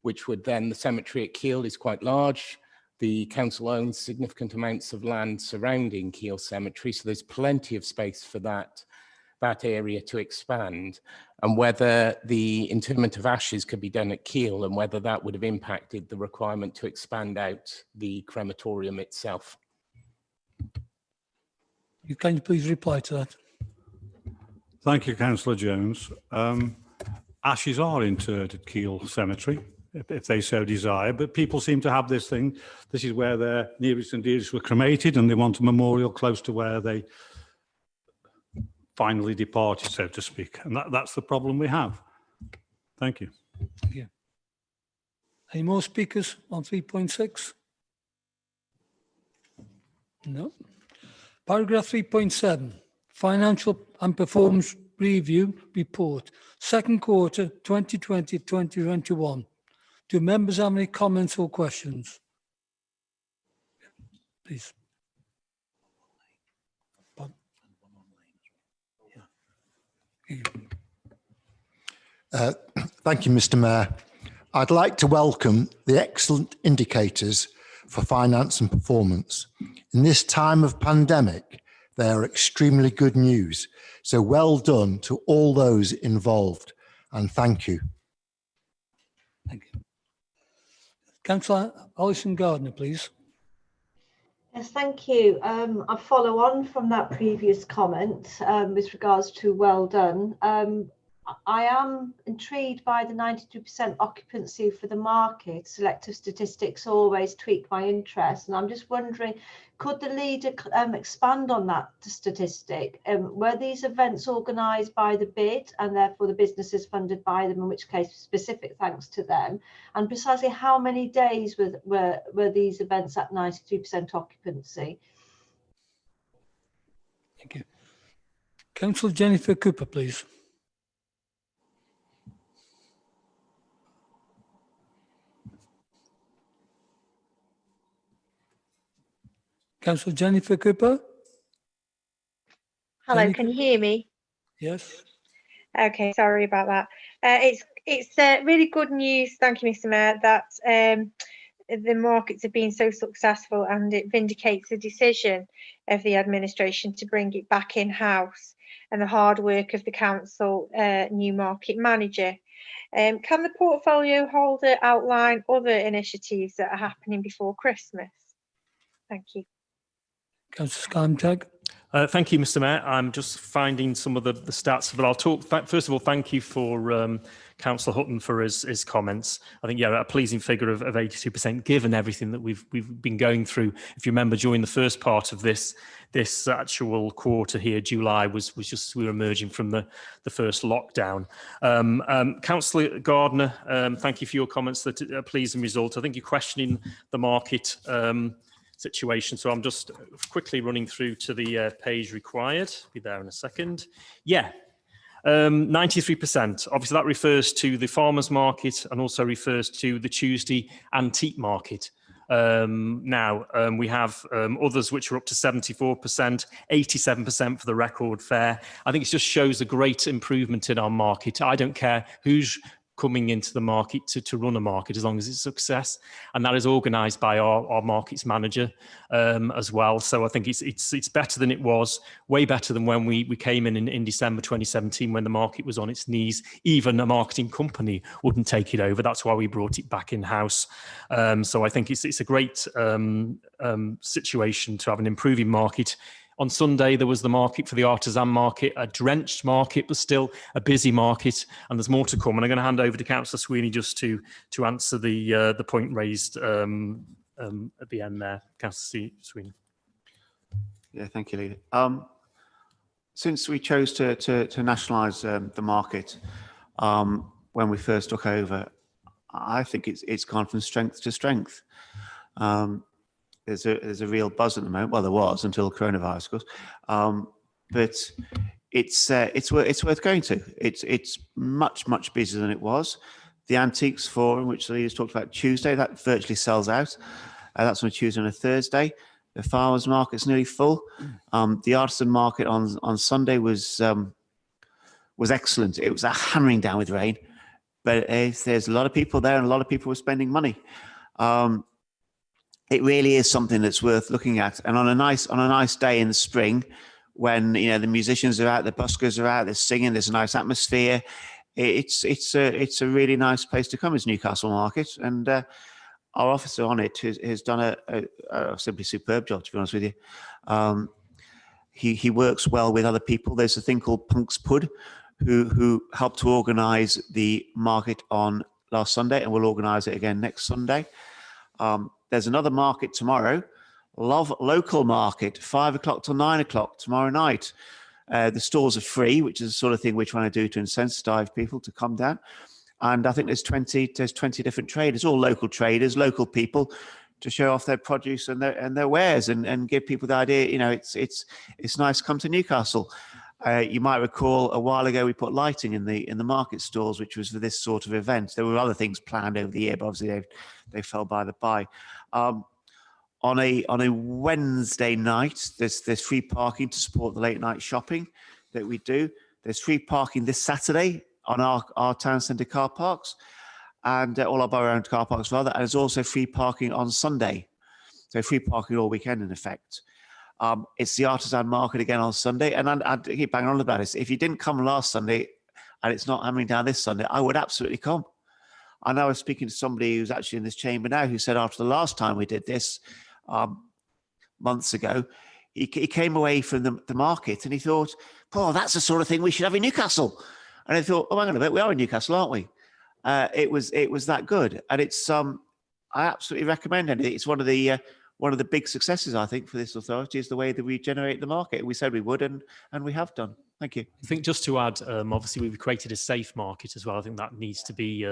which would then, the cemetery at Keele is quite large. The council owns significant amounts of land surrounding Keele Cemetery, so there's plenty of space for that area to expand, and whether the interment of ashes could be done at Keele and whether that would have impacted the requirement to expand out the crematorium itself. Can you please reply to that? Thank you, Councillor Jones. Ashes are interred at Keele Cemetery, if they so desire, but people seem to have this thing. This is where their nearest and dearest were cremated, and they want a memorial close to where they finally departed, so to speak. And that's the problem we have. Thank you. Thank you. Any more speakers on 3.6? No. Paragraph 3.7, Financial and Performance Review Report, second quarter 2020-2021. Do members have any comments or questions? Please. Thank you, Mr. Mayor. I'd like to welcome the excellent indicators for finance and performance. In this time of pandemic, they are extremely good news. So well done to all those involved, and thank you. Thank you. Councillor Alison Gardner, please. Yes, thank you. I follow on from that previous comment with regards to well done. I am intrigued by the 92% occupancy for the market. Selective statistics always tweak my interest, and I'm just wondering, could the leader expand on that statistic? Were these events organised by the bid and therefore the businesses funded by them, in which case specific thanks to them? And precisely how many days were these events at 92% occupancy? Thank you. Councillor Jennifer Cooper, please. Councillor Jennifer Cooper. Hello, Jenny, can you hear me? yes. Okay, sorry about that. It's really good news, thank you, Mr. Mayor, that the markets have been so successful, and it vindicates the decision of the administration to bring it back in-house and the hard work of the council new market manager. Can the portfolio holder outline other initiatives that are happening before Christmas? Thank you. Councillor Scarmtag. Thank you, Mr. Mayor. I'm just finding some of the stats, but I'll talk. First of all, thank you for Councillor Hutton for his comments. I think, yeah, a pleasing figure of 82%, given everything that we've been going through. If you remember, during the first part of this actual quarter here, July was just, we were emerging from the first lockdown. Councillor Gardner, thank you for your comments. That a pleasing result. I think you're questioning the market situation. So I'm just quickly running through to the page required. Be there in a second. Yeah, 93%. Obviously, that refers to the farmers market and also refers to the Tuesday antique market. We have others which are up to 74%, 87% for the record fair. I think it just shows a great improvement in our market. I don't care who's coming into the market to run a market, as long as it's a success, and that is organised by our markets manager as well. So I think it's better than it was, way better than when we came in December 2017, when the market was on its knees. Even a marketing company wouldn't take it over. That's why we brought it back in house. So I think it's a great situation to have an improving market. On Sunday, there was the market for the Artisan Market, a drenched market, but still a busy market, and there's more to come. And I'm going to hand over to Councillor Sweeney just to answer the point raised at the end there. Councillor Sweeney. Yeah, thank you, Leader. Since we chose to nationalise the market when we first took over, I think it's gone from strength to strength. There's a real buzz at the moment. Well, there was until coronavirus, of course. But it's worth going to. It's much busier than it was. The Antiques Forum, which the leaders talked about Tuesday, that virtually sells out. That's on a Tuesday and a Thursday. The Farmers Market's nearly full. The Artisan Market on Sunday was excellent. It was a hammering down with rain, but there's a lot of people there and a lot of people were spending money. It really is something that's worth looking at. And on a nice day in the spring, when the musicians are out, the buskers are out, they're singing, there's a nice atmosphere. It's a really nice place to come, is Newcastle Market, and our officer on it has done a simply superb job, to be honest with you. He works well with other people. There's a thing called Punk's Pud, who helped to organise the market on last Sunday, and will organise it again next Sunday. There's another market tomorrow, local market, 5 o'clock till 9 o'clock tomorrow night. The stores are free, which is the sort of thing we're trying to do to incentivize people to come down. And I think there's 20 different traders, all local traders, local people, to show off their produce and their wares and give people the idea, it's nice to come to Newcastle. You might recall a while ago we put lighting in the market stalls, which was for this sort of event. There were other things planned over the year, but obviously they fell by the by. On a Wednesday night, there's free parking to support the late night shopping that we do. There's free parking this Saturday on our town centre car parks, and all our borough-owned car parks rather. And there's also free parking on Sunday, so free parking all weekend in effect. It's the Artisan Market again on Sunday, and I keep banging on about this. If you didn't come last Sunday, and it's not hammering down this Sunday, I would absolutely come. I know I was speaking to somebody who's actually in this chamber now, who said after the last time we did this, months ago, he came away from the market and he thought, "Oh, that's the sort of thing we should have in Newcastle." And I thought, "Oh, hang on a bit, we are in Newcastle, aren't we?" It was that good, and it's I absolutely recommend it. It's one of the big successes, I think, for this authority, is the way that we generate the market. We said we would, and we have done. Thank you. I think just to add, obviously we've created a safe market as well. I think that needs to be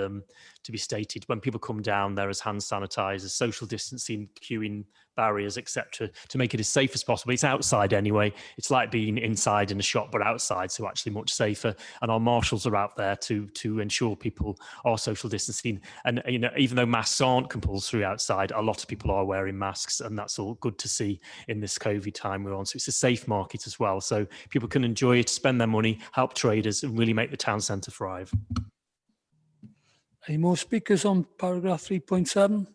stated. When people come down, there is hand sanitizers, social distancing, queuing barriers, etc., to make it as safe as possible. It's outside anyway. It's like being inside in a shop, but outside, so actually much safer. And our marshals are out there to ensure people are social distancing. And even though masks aren't compulsory outside, a lot of people are wearing masks, and that's all good to see in this COVID time we're on. So it's a safe market as well, so people can enjoy it, spend their money, help traders, and really make the town centre thrive. Any more speakers on paragraph 3.7?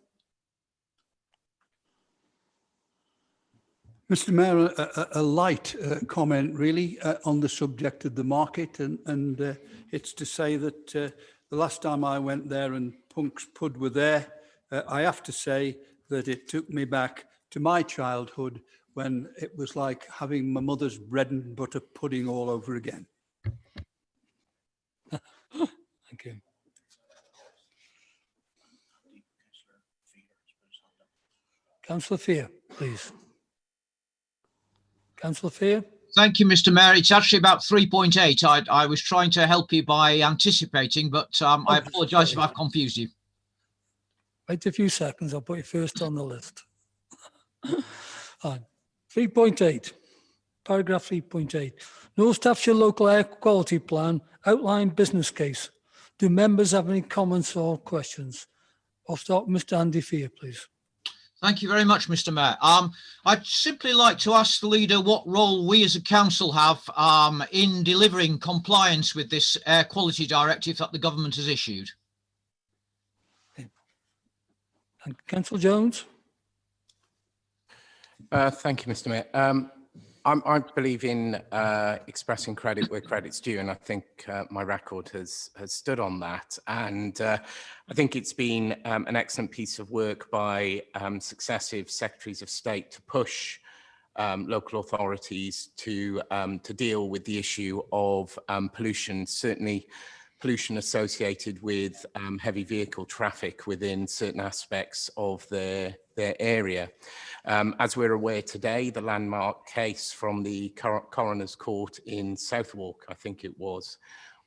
Mr. Mayor, a light comment really on the subject of the market, and it's to say that the last time I went there and Punk's Pud were there, I have to say that it took me back to my childhood, when it was like having my mother's bread and butter pudding all over again. Thank you. Councillor Fear, please. Councillor Fear. Thank you, Mr. Mayor. It's actually about 3.8. I was trying to help you by anticipating, but I apologise if I've confused you. Wait a few seconds. I'll put you first on the list. 3.8, paragraph 3.8. No staff shall local air quality plan outline business case. Do members have any comments or questions? I'll start with Mr. Andy Fear, please. Thank you very much, Mr. Mayor. I'd simply like to ask the leader what role we as a council have in delivering compliance with this air quality directive that the government has issued. And Councillor Jones. Thank you, Mr. Mayor. I believe in expressing credit where credit's due, and I think my record has stood on that. And I think it's been an excellent piece of work by successive secretaries of state to push local authorities to deal with the issue of pollution, certainly pollution associated with heavy vehicle traffic within certain aspects of their area. As we're aware today, the landmark case from the Coroner's Court in Southwark, I think it was,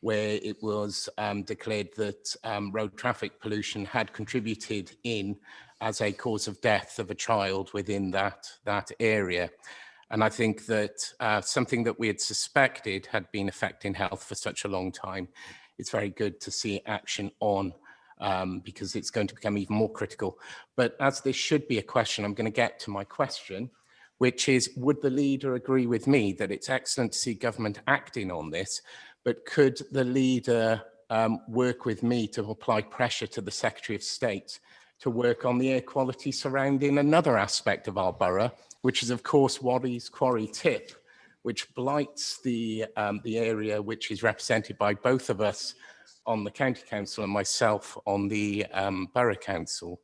where it was declared that road traffic pollution had contributed as a cause of death of a child within that area. And I think that something that we had suspected had been affecting health for such a long time, it's very good to see action on because it's going to become even more critical. But as this should be a question, I'm going to get to my question, which is, would the leader agree with me that it's excellent to see government acting on this, but could the leader work with me to apply pressure to the Secretary of State to work on the air quality surrounding another aspect of our borough, which is, of course, Waddy's Quarry Tip, which blights the area which is represented by both of us on the County Council and myself on the Borough Council,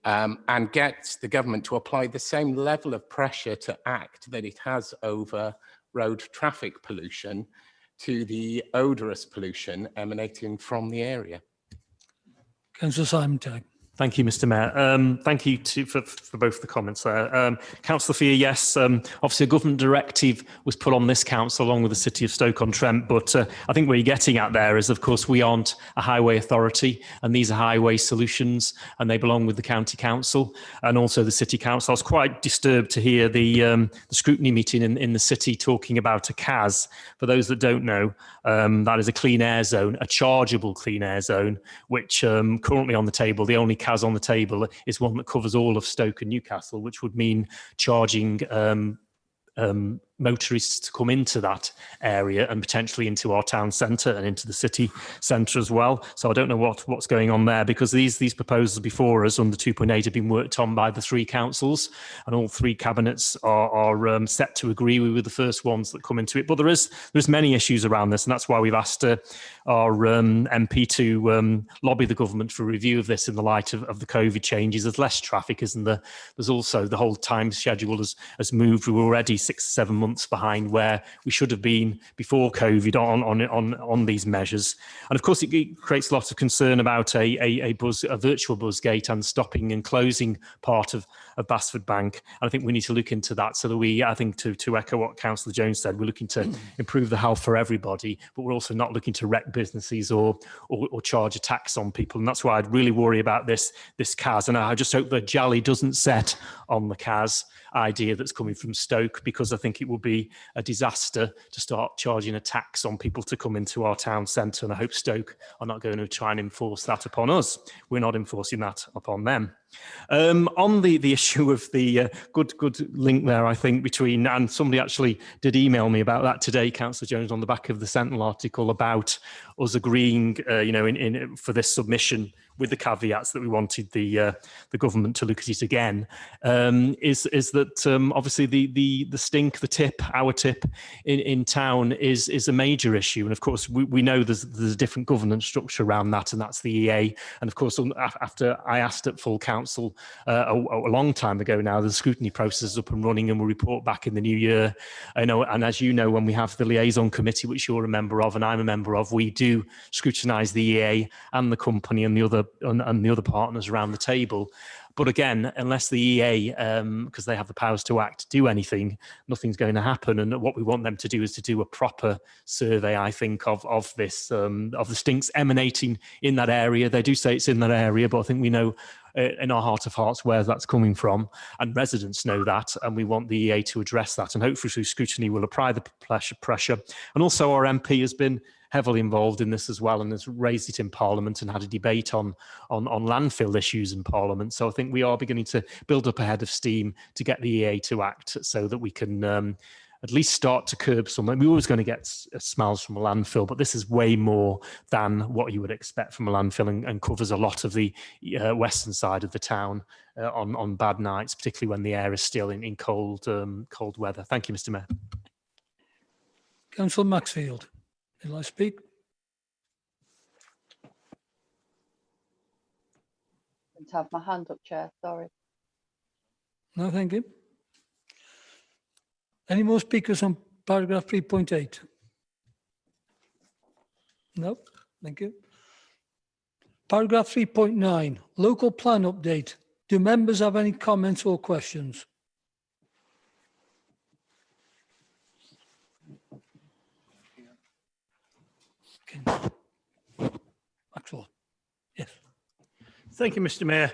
and get the government to apply the same level of pressure to act that it has over road traffic pollution to the odorous pollution emanating from the area. Councillor Simon Tagg. Thank you, Mr. Mayor. Thank you for both the comments there. Councillor Fear, yes, obviously a government directive was put on this council along with the City of Stoke-on-Trent, but I think what you're getting at there is, of course, we aren't a highway authority, and these are highway solutions, and they belong with the County Council and also the City Council. I was quite disturbed to hear the scrutiny meeting in the City talking about a CAS. For those that don't know, that is a clean air zone, a chargeable clean air zone, which currently on the table, the only CAS on the table is one that covers all of Stoke and Newcastle, which would mean charging motorists to come into that area and potentially into our town centre and into the city centre as well. So I don't know what's going on there, because these proposals before us under 2.8 have been worked on by the three councils, and all three cabinets are set to agree. We were the first ones that come into it, but there's many issues around this, and that's why we've asked our MP to lobby the government for review of this in the light of the COVID changes. There's less traffic, isn't there? There's also the whole time schedule has moved. We were already 6 or 7 months behind where we should have been before COVID on these measures. And of course, it creates lots of concern about a virtual buzz gate and stopping and closing part of Basford Bank. And I think we need to look into that so that I think to echo what Councillor Jones said, we're looking to improve the health for everybody, but we're also not looking to wreck businesses or charge a tax on people. And that's why I'd really worry about this CAS. And I just hope that Jolly doesn't set on the CAS idea that's coming from Stoke, because I think it would be a disaster to start charging a tax on people to come into our town centre, and I hope Stoke are not going to try and enforce that upon us. We're not enforcing that upon them. On the issue of the good link there, I think, between, and somebody actually did email me about that today, Councillor Jones, on the back of the Sentinel article about us agreeing, for this submission with the caveats that we wanted the government to look at it again, is that obviously the stink, the tip, our tip in town is a major issue. And of course, we know there's a different governance structure around that, and that's the EA. And of course, after I asked at full council a long time ago now, the scrutiny process is up and running, and we'll report back in the new year. I know, and as you know, when we have the liaison committee, which you're a member of and I'm a member of, we do scrutinise the EA and the company and the other partners around the table. But again, unless the EA, because they have the powers to act, do anything, nothing's going to happen. And what we want them to do is to do a proper survey, I think, of this, of the stinks emanating in that area. They do say it's in that area, but I think we know in our heart of hearts where that's coming from, and residents know that, and we want the EA to address that. And hopefully through scrutiny we'll apply the pressure. And also our MP has been heavily involved in this as well, and has raised it in Parliament and had a debate on landfill issues in Parliament. So I think we are beginning to build up a head of steam to get the EA to act, so that we can at least start to curb some. We're always going to get smells from a landfill, but this is way more than what you would expect from a landfill, and covers a lot of the western side of the town on bad nights, particularly when the air is still in cold weather. Thank you, Mr. Mayor. Councillor Maxfield, would I speak? I didn't have my hand up, Chair, sorry. No, thank you. Any more speakers on paragraph 3.8? No, thank you. Paragraph 3.9, local plan update. Do members have any comments or questions? Maxwell. Yes. Thank you, Mr. Mayor.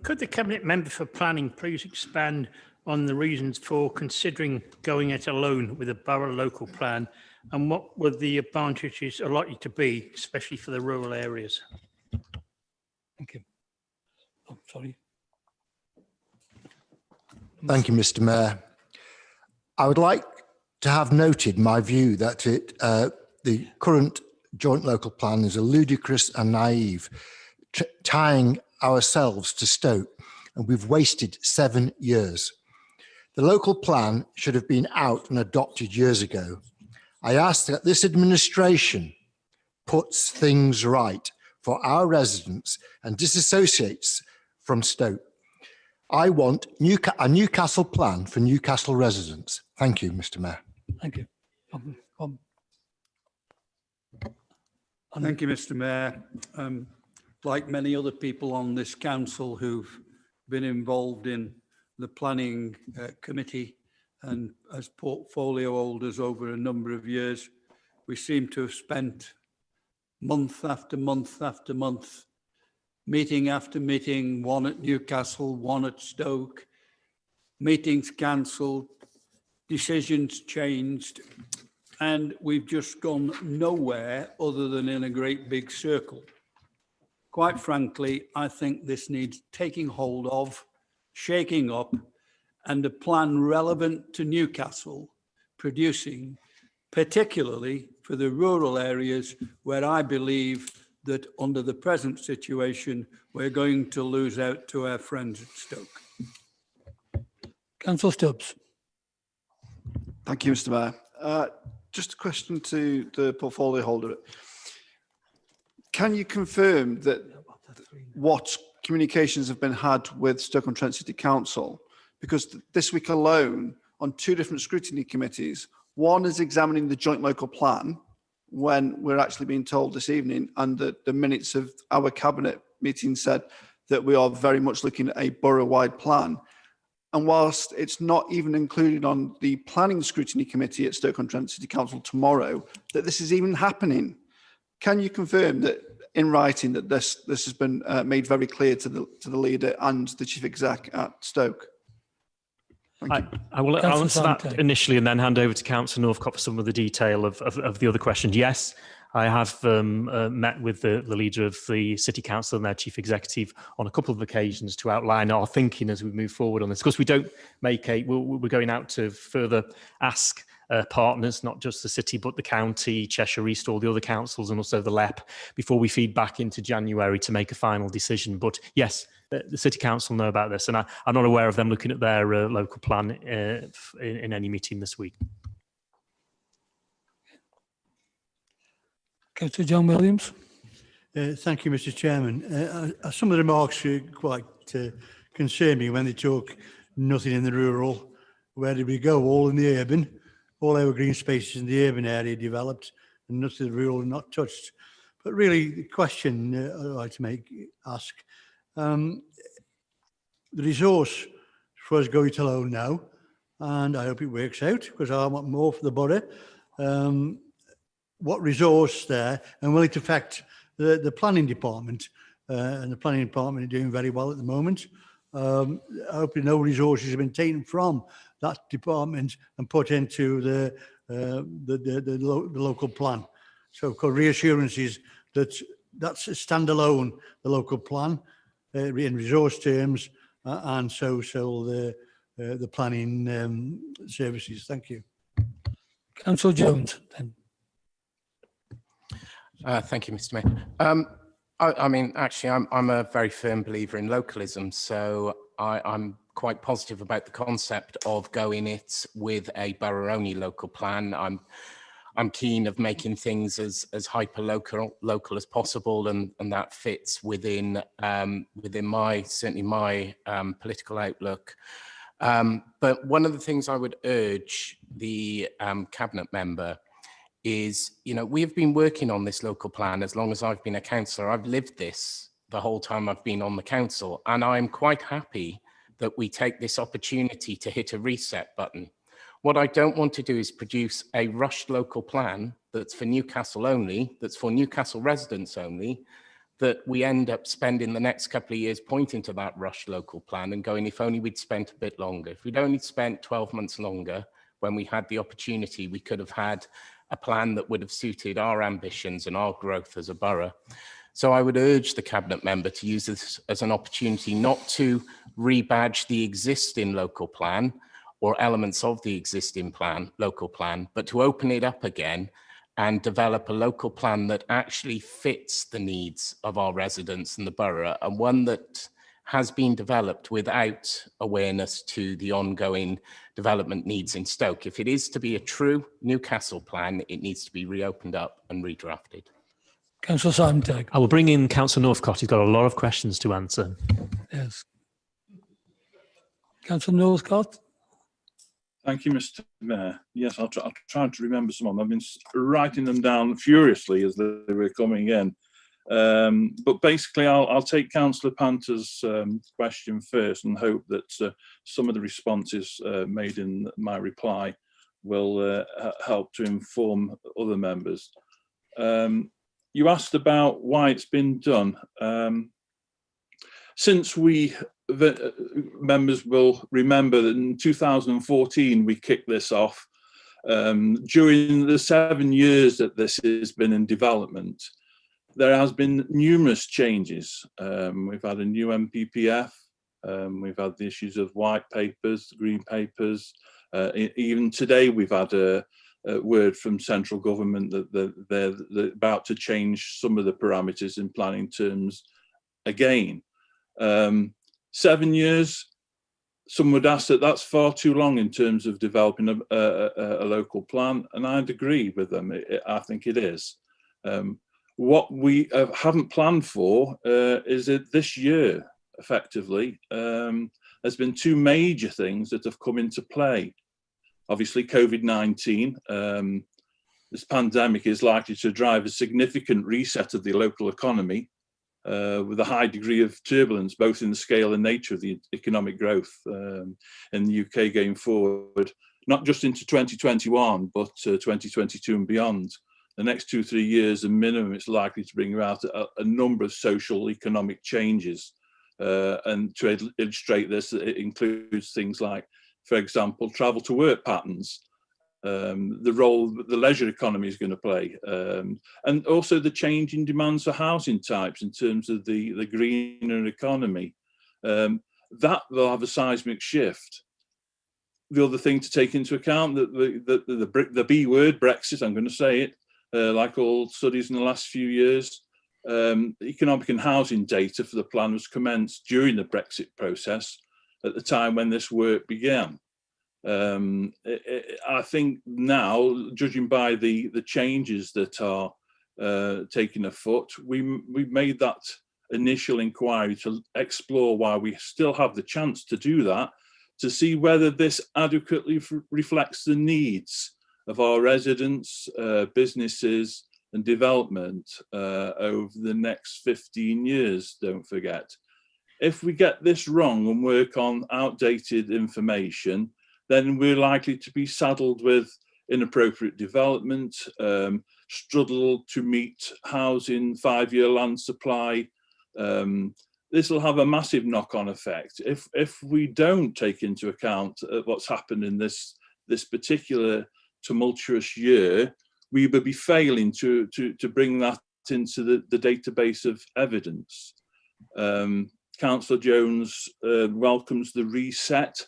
Could the Cabinet Member for Planning please expand on the reasons for considering going it alone with a borough local plan, and what would the advantages are likely to be, especially for the rural areas? Thank you. Oh, sorry. Thank you, Mr. Mayor. I would like to have noted my view that the current joint local plan is a ludicrous and naive, tying ourselves to Stoke, and we've wasted 7 years. The local plan should have been out and adopted years ago. I ask that this administration puts things right for our residents and disassociates from Stoke. I want a Newcastle plan for Newcastle residents. Thank you, Mr. Mayor. Thank you. Thank you, Mr. Mayor. Like many other people on this council who've been involved in the planning committee and as portfolio holders over a number of years, we seem to have spent month after month after month, meeting after meeting, one at Newcastle, one at Stoke, meetings cancelled, decisions changed, and we've just gone nowhere other than in a great big circle. Quite frankly, I think this needs taking hold of, shaking up, and a plan relevant to Newcastle producing, particularly for the rural areas where I believe that under the present situation, we're going to lose out to our friends at Stoke. Councillor Stubbs. Thank you, Mr. Mayor. Just a question to the portfolio holder. Can you confirm that what communications have been had with Stoke-on-Trent City Council? Because this week alone, on 2 different scrutiny committees, one is examining the joint local plan, when we're actually being told this evening, and the minutes of our cabinet meeting said that we are very much looking at a borough-wide plan. And whilst it's not even included on the planning scrutiny committee at Stoke-on-Trent City Council tomorrow, that this is even happening, can you confirm that in writing that this has been made very clear to the leader and the chief exec at Stoke? I will answer that initially and then hand over to Councillor Northcott for some of the detail of the other questions. Yes, I have met with the leader of the City Council and their chief executive on a couple of occasions to outline our thinking as we move forward on this. Of course, we don't make we're going out to further ask partners, not just the city, but the county, Cheshire East, all the other councils, and also the LEP, before we feed back into January to make a final decision. But yes, the City Council know about this, and I'm not aware of them looking at their local plan in any meeting this week. Councillor John Williams. Thank you, Mr. Chairman. Some of the remarks quite concern me when they talk nothing in the rural. Where did we go? All in the urban, all our green spaces in the urban area developed, and nothing in the rural not touched. But really, the question I'd like to ask, the resource for us going to loan now, and I hope it works out because I want more for the borough. What resource there, and will it affect the planning department? And the planning department are doing very well at the moment. I hope no resources have been taken from that department and put into the local plan. So, of course, reassurances that that's a standalone, the local plan in resource terms, and so the planning services. Thank you. Councillor Jones. Then. Thank you, Mr. Mayor. I mean, actually, I'm a very firm believer in localism, so I'm quite positive about the concept of going it with a borough-only local plan. I'm keen of making things as hyper-local as possible, and that fits within certainly my political outlook. But one of the things I would urge the cabinet member is, we have been working on this local plan as long as I've been a councillor. I've lived this the whole time I've been on the council, and I'm quite happy that we take this opportunity to hit a reset button. What I don't want to do is produce a rushed local plan that's for Newcastle only, that's for Newcastle residents only, that we end up spending the next couple of years pointing to that rushed local plan and going, if only we'd spent a bit longer. If we'd only spent 12 months longer when we had the opportunity, we could have had a plan that would have suited our ambitions and our growth as a borough. So I would urge the Cabinet member to use this as an opportunity not to rebadge the existing local plan or elements of the existing local plan, but to open it up again and develop a local plan that actually fits the needs of our residents in the borough, and one that has been developed without awareness to the ongoing development needs in Stoke. If it is to be a true Newcastle plan, it needs to be reopened up and redrafted. Councillor Simon Tagg. I will bring in Councillor Northcott. He's got a lot of questions to answer. Yes. Councillor Northcott. Thank you, Mr. Mayor. Yes, I'll try to remember some of them. I've been writing them down furiously as they were coming in. But basically, I'll take Councillor Panter's question first and hope that some of the responses made in my reply will help to inform other members. You asked about why it's been done. Since members will remember that in 2014 we kicked this off. During the 7 years that this has been in development, there has been numerous changes. We've had a new MPPF, we've had the issues of white papers, green papers. Even today we've had a word from central government that they're about to change some of the parameters in planning terms again. 7 years, some would ask that that's far too long in terms of developing a local plan, and I'd agree with them. I think it is. What we haven't planned for is that this year, effectively, there's been two major things that have come into play. Obviously, COVID-19, this pandemic is likely to drive a significant reset of the local economy, with a high degree of turbulence, both in the scale and nature of the economic growth in the UK going forward, not just into 2021, but 2022 and beyond. The next 2-3 years, a minimum, it's likely to bring about a number of social economic changes. And to illustrate this, it includes things like, for example, travel to work patterns, the role that the leisure economy is going to play, and also the change in demands for housing types in terms of the greener economy. That will have a seismic shift. The other thing to take into account, that the B word, Brexit, I'm going to say it, like all studies in the last few years, economic and housing data for the plan was commenced during the Brexit process at the time when this work began. I think now, judging by the changes that are taking afoot, we've made that initial inquiry to explore why we still have the chance to do that, to see whether this adequately reflects the needs of our residents, businesses and development over the next 15 years, don't forget. If we get this wrong and work on outdated information, then we're likely to be saddled with inappropriate development, struggle to meet housing, 5-year land supply. This will have a massive knock-on effect. If we don't take into account what's happened in this particular tumultuous year, we will be failing to bring that into the database of evidence. Councillor Jones welcomes the reset.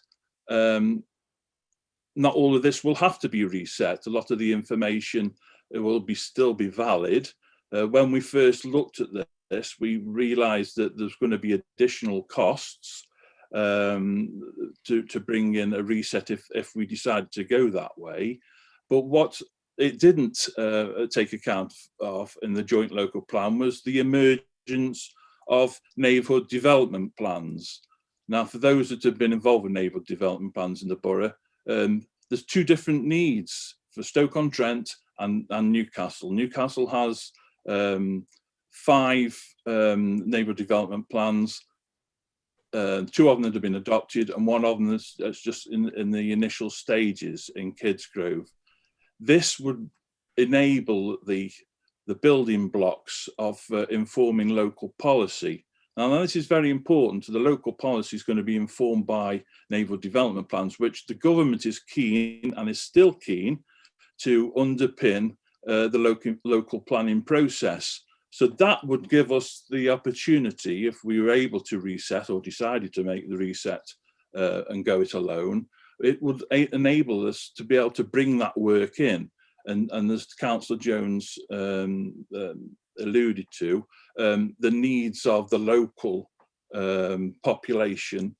Not all of this will have to be reset. A lot of the information will still be valid. When we first looked at this, we realised that there's going to be additional costs to bring in a reset if we decide to go that way. But what it didn't take account of in the joint local plan was the emergence of neighbourhood development plans. Now, for those that have been involved with neighbourhood development plans in the borough, there's two different needs for Stoke-on-Trent and Newcastle. Newcastle has 5 neighbourhood development plans. 2 of them that have been adopted, and 1 of them that's just in the initial stages in Kidsgrove. This would enable the building blocks of informing local policy. Now, this is very important. The local policy is going to be informed by neighbourhood development plans, which the government is keen and is still keen to underpin the local planning process. So that would give us the opportunity, if we were able to reset or decided to make the reset and go it alone, it would enable us to be able to bring that work in. And as Councillor Jones alluded to, the needs of the local population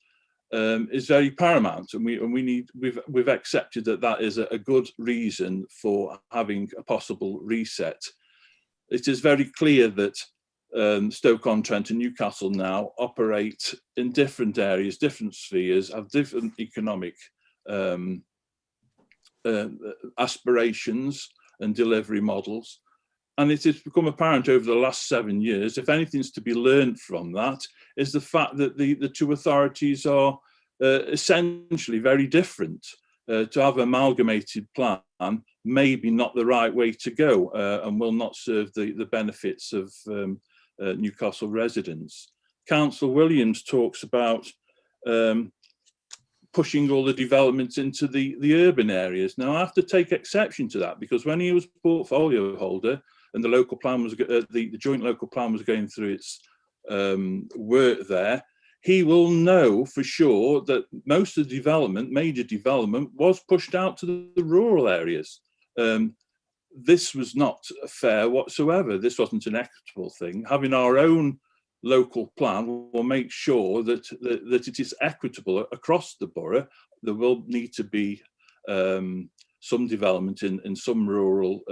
is very paramount, and we've accepted that that is a good reason for having a possible reset. It is very clear that Stoke-on-Trent and Newcastle now operate in different areas, different spheres, have different economic aspirations and delivery models. And it has become apparent over the last 7 years, if anything's to be learned from that, is the fact that the two authorities are essentially very different. To have an amalgamated plan may be not the right way to go and will not serve the benefits of Newcastle residents. Councillor Williams talks about pushing all the developments into the urban areas. Now, I have to take exception to that, because when he was portfolio holder and the local plan was the joint local plan was going through its work there, he will know for sure that most of the development, major development, was pushed out to the rural areas. This was not fair whatsoever. This wasn't an equitable thing. Having our own local plan will make sure that it is equitable across the borough. There will need to be some development in some rural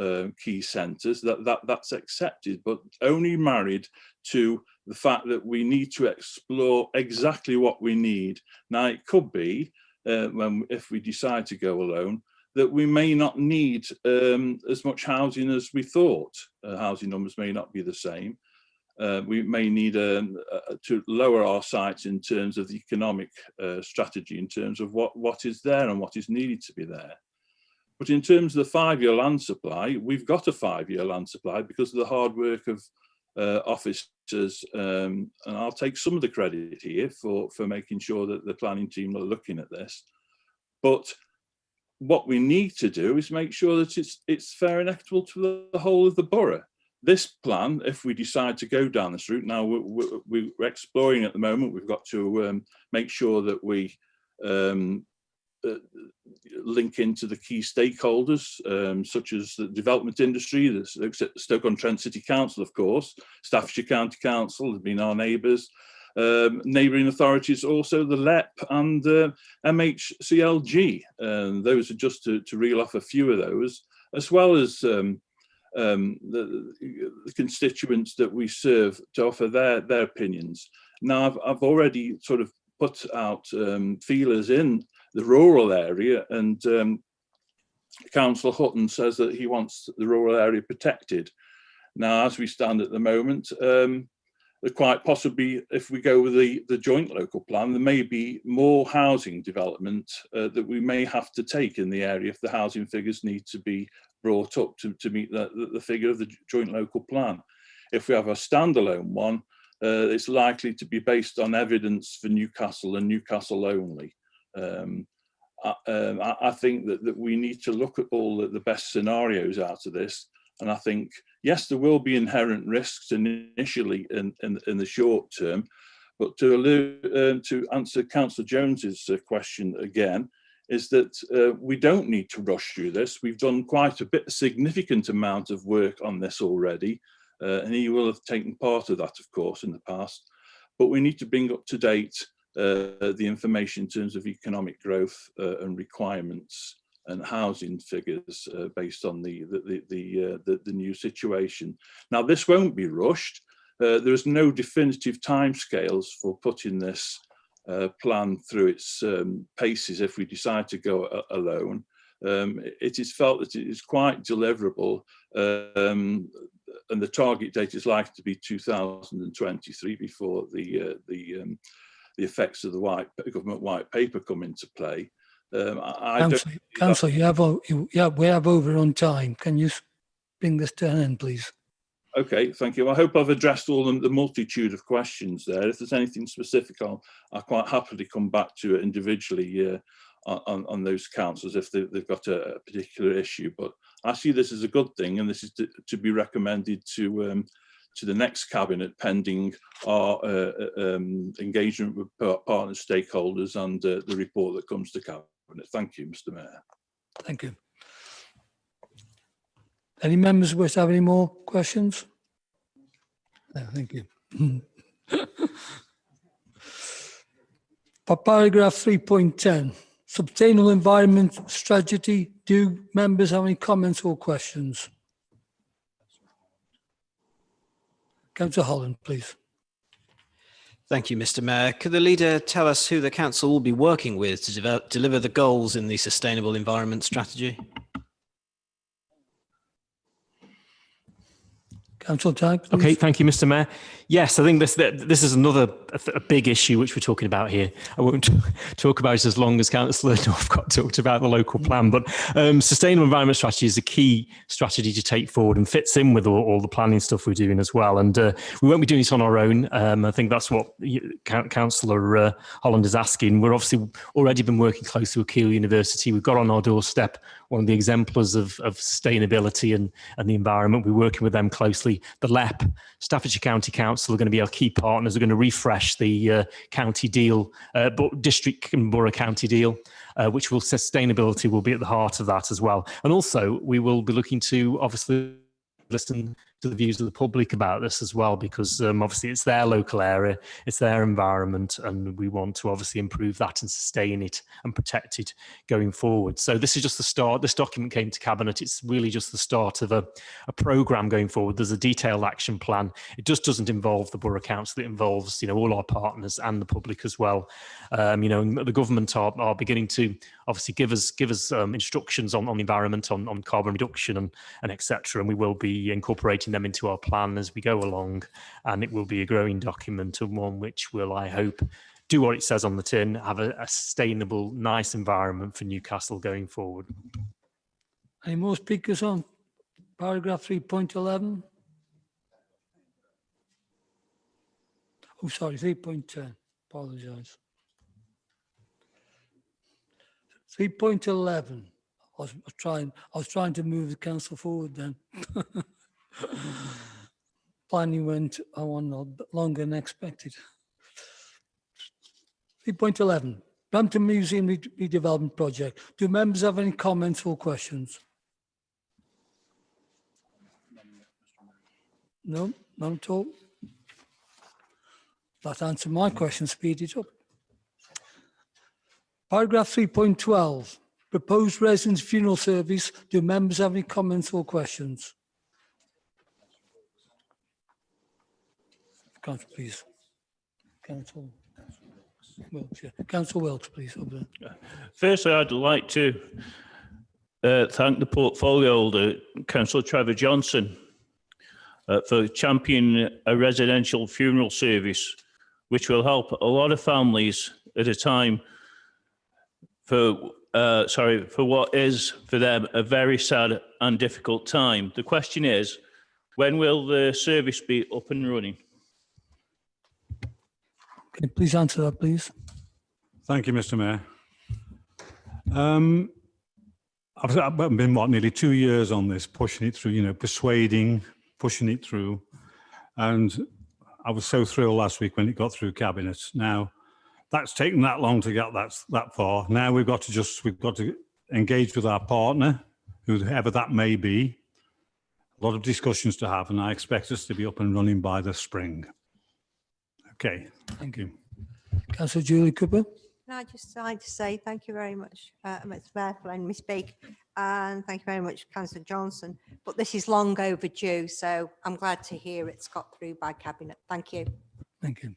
key centres. That's accepted, but only married to the fact that we need to explore exactly what we need. Now, it could be, if we decide to go alone, that we may not need as much housing as we thought. Housing numbers may not be the same. We may need to lower our sights in terms of the economic strategy, in terms of what is there and what is needed to be there. But in terms of the 5-year land supply, we've got a 5-year land supply because of the hard work of officers, and I'll take some of the credit here for making sure that the planning team are looking at this. But what we need to do is make sure that it's fair and equitable to the whole of the borough. This plan, if we decide to go down this route, now we're exploring at the moment, we've got to make sure that we link into the key stakeholders, such as the development industry, the Stoke-on-Trent City Council, of course, Staffordshire County Council have been our neighbours, neighbouring authorities, also the LEP and MHCLG. Those are just to reel off a few of those, as well as the constituents that we serve, to offer their opinions. Now, I've already sort of put out feelers in the rural area, and Councillor Hutton says that he wants the rural area protected. Now, as we stand at the moment, quite possibly, if we go with the joint local plan, there may be more housing development that we may have to take in the area if the housing figures need to be brought up to meet the figure of the joint local plan. If we have a standalone one, it's likely to be based on evidence for Newcastle and Newcastle only. I think that we need to look at all the best scenarios out of this, and I think, yes, there will be inherent risks initially in the short term, but to answer Councillor Jones's question again, is that we don't need to rush through this. We've done quite a significant amount of work on this already, and he will have taken part of that, of course, in the past, but we need to bring up to date the information in terms of economic growth and requirements and housing figures based on the new situation. Now, this won't be rushed. There is no definitive timescales for putting this plan through its paces if we decide to go alone. It is felt that it is quite deliverable, and the target date is likely to be 2023 before the effects of the government white paper come into play. Councillor, we have over on time. Can you bring this to an end, please? Okay, thank you. I hope I've addressed all the multitude of questions there. If there's anything specific, I'll quite happily come back to it individually on those councils if they've got a particular issue. But I see this as a good thing, and this is to be recommended to to the next cabinet pending our engagement with partners, stakeholders and the report that comes to cabinet. Thank you, Mr. Mayor. Thank you. Any members wish to have any more questions? No, thank you. For paragraph 3.10, sustainable environment strategy, do members have any comments or questions? Councillor Holland, please. Thank you, Mr. Mayor. Could the leader tell us who the council will be working with to deliver the goals in the sustainable environment strategy? Councillor Tagg, please. Okay, thank you, Mr. Mayor. Yes, I think this is another a big issue which we're talking about here. I won't talk about it as long as Councillor Northcott talked about the local plan, but sustainable environment strategy is a key strategy to take forward and fits in with all the planning stuff we're doing as well. And we won't be doing this on our own. I think that's what Councillor Holland is asking. We're obviously already been working closely with Keele University. We've got on our doorstep one of the exemplars of sustainability and the environment. We're working with them closely. The LEP, Staffordshire County Council, are going to be our key partners. We're going to refresh the county deal, district and borough county deal, which will sustainability will be at the heart of that as well. And also we will be looking to obviously listen to the views of the public about this as well, because obviously it's their local area, it's their environment, and we want to obviously improve that and sustain it and protect it going forward. So this is just the start. This document came to Cabinet. It's really just the start of a programme going forward. There's a detailed action plan. It just doesn't involve the Borough Council. It involves, all our partners and the public as well. The government are beginning to obviously give us instructions on the environment, on carbon reduction and etc. And we will be incorporating them into our plan as we go along, and it will be a growing document and one which will, I hope, do what it says on the tin, have a sustainable, nice environment for Newcastle going forward. Any more speakers on paragraph 3.11? Oh, sorry, 3.10. Apologise. 3.11. I was trying to move the council forward then. Planning went on a bit longer than expected. 3.11, Bantam Museum Redevelopment Project. Do members have any comments or questions? No, none at all. That answered my question, speed it up. Paragraph 3.12, proposed residence funeral service. Do members have any comments or questions? Council, please. Council Wilkes, yeah. Council Wilkes, please. Over there. Firstly, I'd like to thank the portfolio holder, Councillor Trevor Johnson, for championing a residential funeral service, which will help a lot of families at a time for what is for them a very sad and difficult time. The question is, when will the service be up and running? Can you please answer that, please? Thank you, Mr. Mayor. I've been, nearly 2 years on this, pushing it through, persuading, pushing it through. And I was so thrilled last week when it got through Cabinet. Now, that's taken that long to get that far. Now we've got to engage with our partner, whoever that may be. A lot of discussions to have, and I expect us to be up and running by the spring. Okay, thank you. Councillor Julie Cooper. Can I just like to say thank you very much, Mr. Mayor, for letting me speak, and thank you very much, Councillor Johnson. But this is long overdue, so I'm glad to hear it's got through by Cabinet. Thank you. Thank you.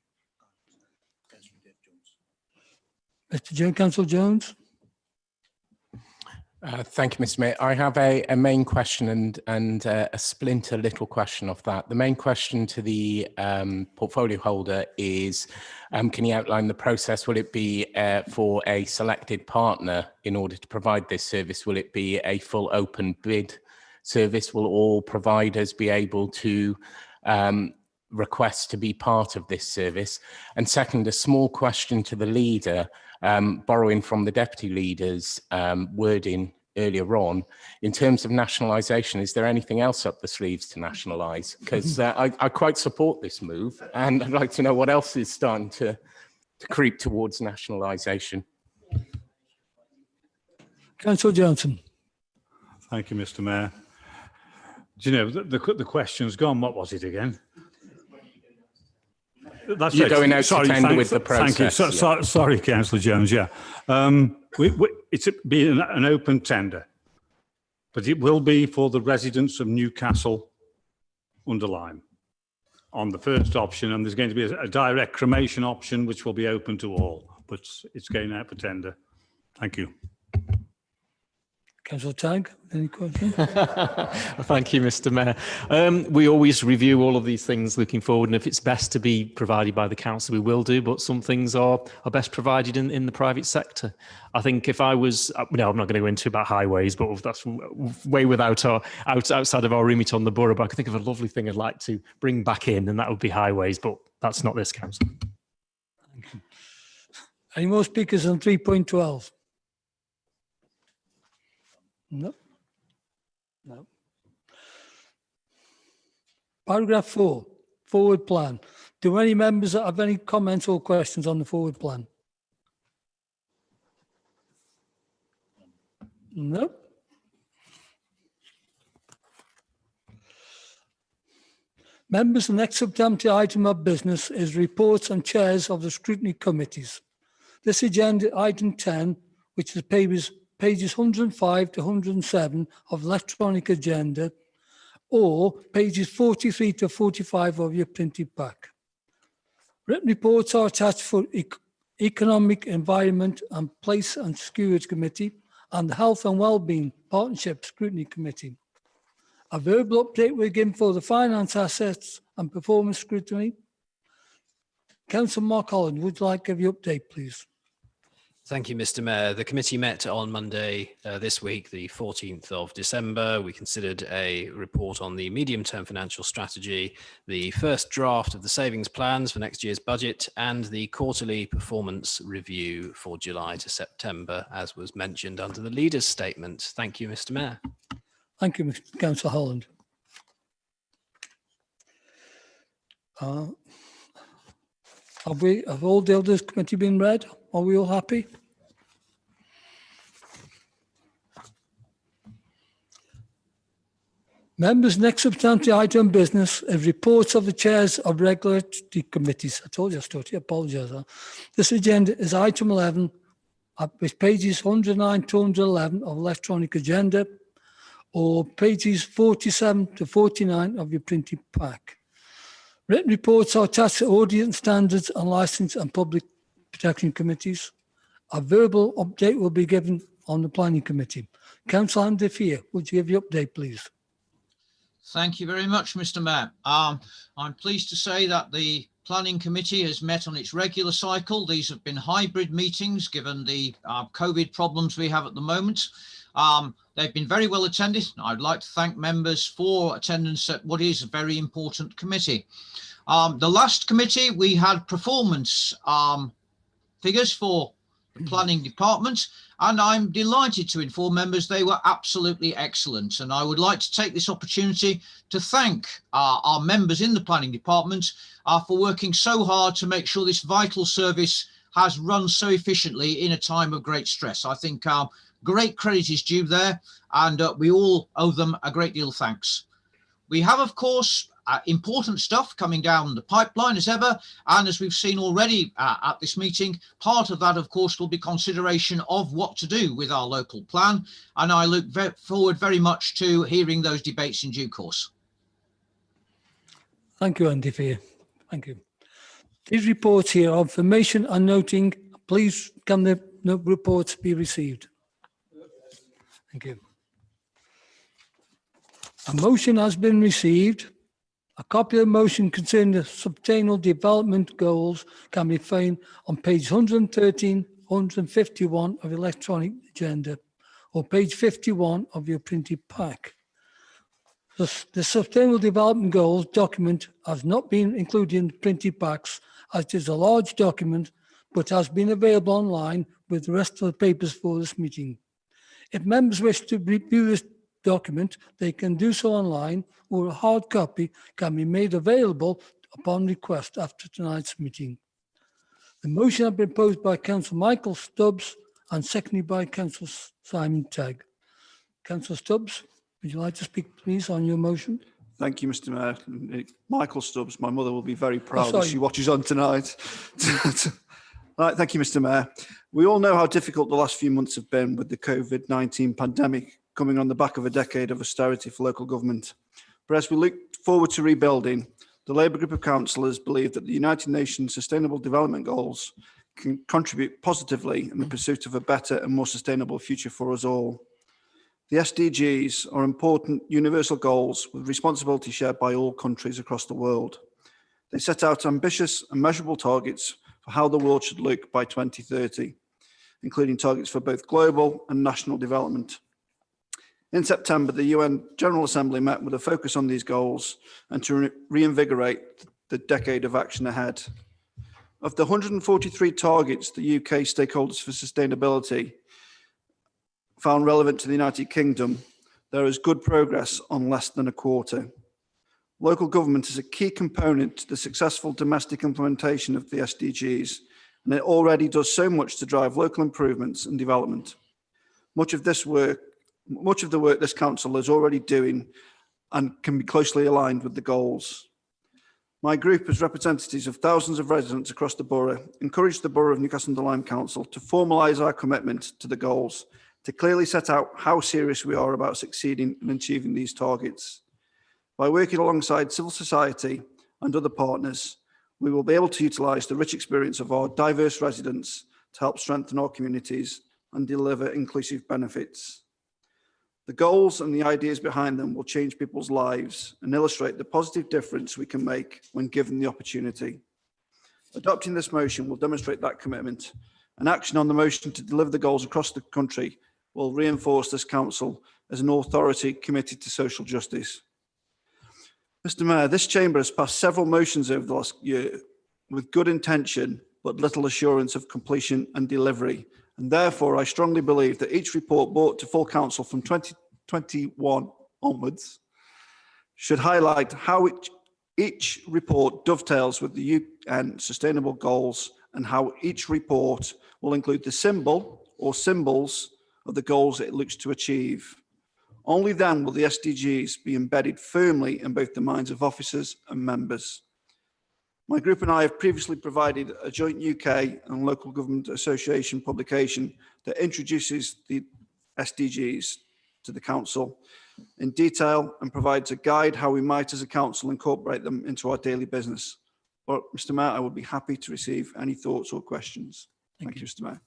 Mr. Jones, Councillor Jones. Thank you, Mr. Mayor. I have a main question and a splinter little question of that. The main question to the portfolio holder is, can you outline the process? Will it be for a selected partner in order to provide this service? Will it be a full open bid service? Will all providers be able to request to be part of this service? And second, a small question to the leader, borrowing from the deputy leader's wording earlier on. In terms of nationalisation, is there anything else up the sleeves to nationalise? Because I quite support this move, and I'd like to know what else is starting to creep towards nationalisation. Councillor Johnson. Thank you, Mr. Mayor. Do you know, the question's gone. What was it again? That's You're it. going out to tender with the Thank you. process. Sorry, Councillor Jones. Yeah, it's been an open tender, but it will be for the residents of Newcastle-under-Lyme on the first option, and there's going to be a direct cremation option, which will be open to all. But it's going out for tender. Thank you. Councillor Tagg, any questions? Thank you, Mr. Mayor. We always review all of these things looking forward, and if it's best to be provided by the council, we will do, but some things are best provided in the private sector. I think if I was, no, I'm not going to go into about highways, but that's way outside of our remit on the borough, but I can think of a lovely thing I'd like to bring back in, and that would be highways, but that's not this council. Thank you. Any more speakers on 3.12? No. No. Paragraph 4, forward plan. Do any members have any comments or questions on the forward plan? No. Members, the next substantive item of business is reports and chairs of the scrutiny committees. This agenda item 10, which is pages 105 to 107 of electronic agenda, or pages 43 to 45 of your printed pack. Written reports are attached for Economic, Environment and Place and Security Committee and the Health and Wellbeing Partnership Scrutiny Committee. A verbal update will be given for the Finance, Assets and Performance Scrutiny. Councillor Mark Holland, would you like to give your update, please? Thank you, Mr. Mayor. The committee met on Monday this week, the 14th of December. We considered a report on the medium-term financial strategy, the first draft of the savings plans for next year's budget, and the quarterly performance review for July to September, as was mentioned under the leader's statement. Thank you, Mr. Mayor. Thank you, Mr. Councillor Holland. Have all the others committee been read? Are we all happy? Members, next substantive item business is reports of the chairs of regulatory committees. I told you I started, I apologise. This agenda is item 11, with pages 109 to 111 of electronic agenda, or pages 47 to 49 of your printed pack. Written reports are attached to audience standards and licence and public protection committees. A verbal update will be given on the planning committee. Councillor Andy Fear, would you give your update, please? Thank you very much, Mr. Mayor. I'm pleased to say that the planning committee has met on its regular cycle. These have been hybrid meetings given the COVID problems we have at the moment. They've been very well attended. I'd like to thank members for attendance at what is a very important committee. The last committee, we had performance figures for the planning department, and I'm delighted to inform members they were absolutely excellent. And I would like to take this opportunity to thank our members in the planning department for working so hard to make sure this vital service has run so efficiently in a time of great stress. I think great credit is due there, and we all owe them a great deal of thanks. We have, of course, important stuff coming down the pipeline as ever, and as we've seen already at this meeting, part of that, of course, will be consideration of what to do with our local plan, and I look forward very much to hearing those debates in due course. Thank you, Andy Fear. Thank you. These reports here are information and noting. Please can the reports be received? Thank you. A motion has been received. A copy of the motion concerning the sustainable development goals can be found on page 113, 151 of electronic agenda, or page 51 of your printed pack. The Sustainable Development Goals document has not been included in the printed packs, as it is a large document, but has been available online with the rest of the papers for this meeting. If members wish to review this document, they can do so online, or a hard copy can be made available upon request after tonight's meeting. The motion has been proposed by Councillor Michael Stubbs and seconded by Councillor Simon Tagg. Councillor Stubbs, would you like to speak, please, on your motion? Thank you, Mr. Mayor. Michael Stubbs, my mother will be very proud as sorry. she watches on tonight. Right, thank you, Mr. Mayor. We all know how difficult the last few months have been with the COVID-19 pandemic coming on the back of a decade of austerity for local government. But as we look forward to rebuilding, the Labour Group of Councillors believe that the United Nations Sustainable Development Goals can contribute positively in the pursuit of a better and more sustainable future for us all. The SDGs are important universal goals with responsibility shared by all countries across the world. They set out ambitious and measurable targets for how the world should look by 2030, including targets for both global and national development. In September, the UN General Assembly met with a focus on these goals and to reinvigorate the decade of action ahead. Of the 143 targets the UK stakeholders for sustainability found relevant to the United Kingdom, there is good progress on less than a quarter. Local government is a key component to the successful domestic implementation of the SDGs, and it already does so much to drive local improvements and development. Much of the work this council is already doing and can be closely aligned with the goals. My group, as representatives of thousands of residents across the borough, encourage the Borough of Newcastle-under-Lyme Council to formalise our commitment to the goals, to clearly set out how serious we are about succeeding in achieving these targets. By working alongside civil society and other partners, we will be able to utilise the rich experience of our diverse residents to help strengthen our communities and deliver inclusive benefits. The goals and the ideas behind them will change people's lives and illustrate the positive difference we can make when given the opportunity. Adopting this motion will demonstrate that commitment, and action on the motion to deliver the goals across the country will reinforce this council as an authority committed to social justice. Mr. Mayor, this chamber has passed several motions over the last year with good intention, but little assurance of completion and delivery. And therefore, I strongly believe that each report brought to full council from 2021 onwards should highlight how each report dovetails with the UN sustainable goals and how each report will include the symbol or symbols of the goals it looks to achieve. Only then will the SDGs be embedded firmly in both the minds of officers and members. My group and I have previously provided a joint UK and local government association publication that introduces the SDGs to the council in detail and provides a guide how we might as a council incorporate them into our daily business. But Mr. Mayor, I would be happy to receive any thoughts or questions. Thank you, Mr. Mayor.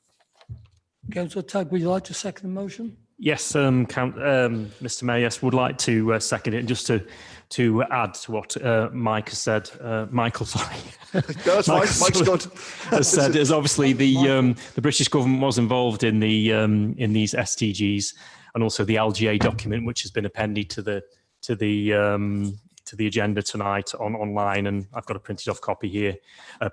Councillor Tagg, would you like to second the motion? Yes, Mr. Mayor, yes, would like to second it. And just to add to what Mike has said, Michael, sorry. That's fine. Mike's good. Has said is obviously the British government was involved in the in these SDGs, and also the LGA document, which has been appended to the agenda tonight online, and I've got a printed off copy here,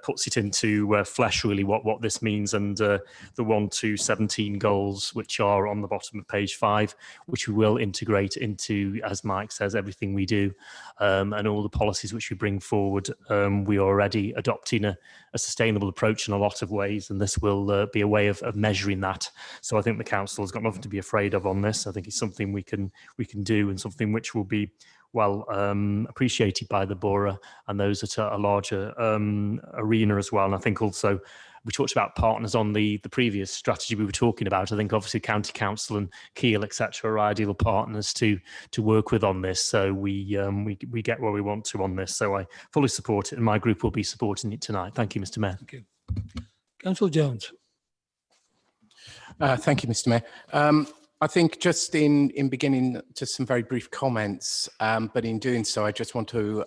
puts it into flesh really what this means, and the 1 to 17 goals which are on the bottom of page 5, which we will integrate into, as Mike says, everything we do, and all the policies which we bring forward. We are already adopting a sustainable approach in a lot of ways, and this will be a way of measuring that. So I think the council has got nothing to be afraid of on this. I think it's something we can do, and something which will be well appreciated by the borough and those at a larger arena as well. And I think also we talked about partners on the previous strategy we were talking about. I think obviously County Council and Keele, etc., are ideal partners to work with on this. So we get where we want to on this. So I fully support it, and my group will be supporting it tonight. Thank you, Mr. Mayor. Thank you. Councillor Jones. Thank you, Mr. Mayor. I think just in beginning, just some very brief comments, but in doing so, I just want to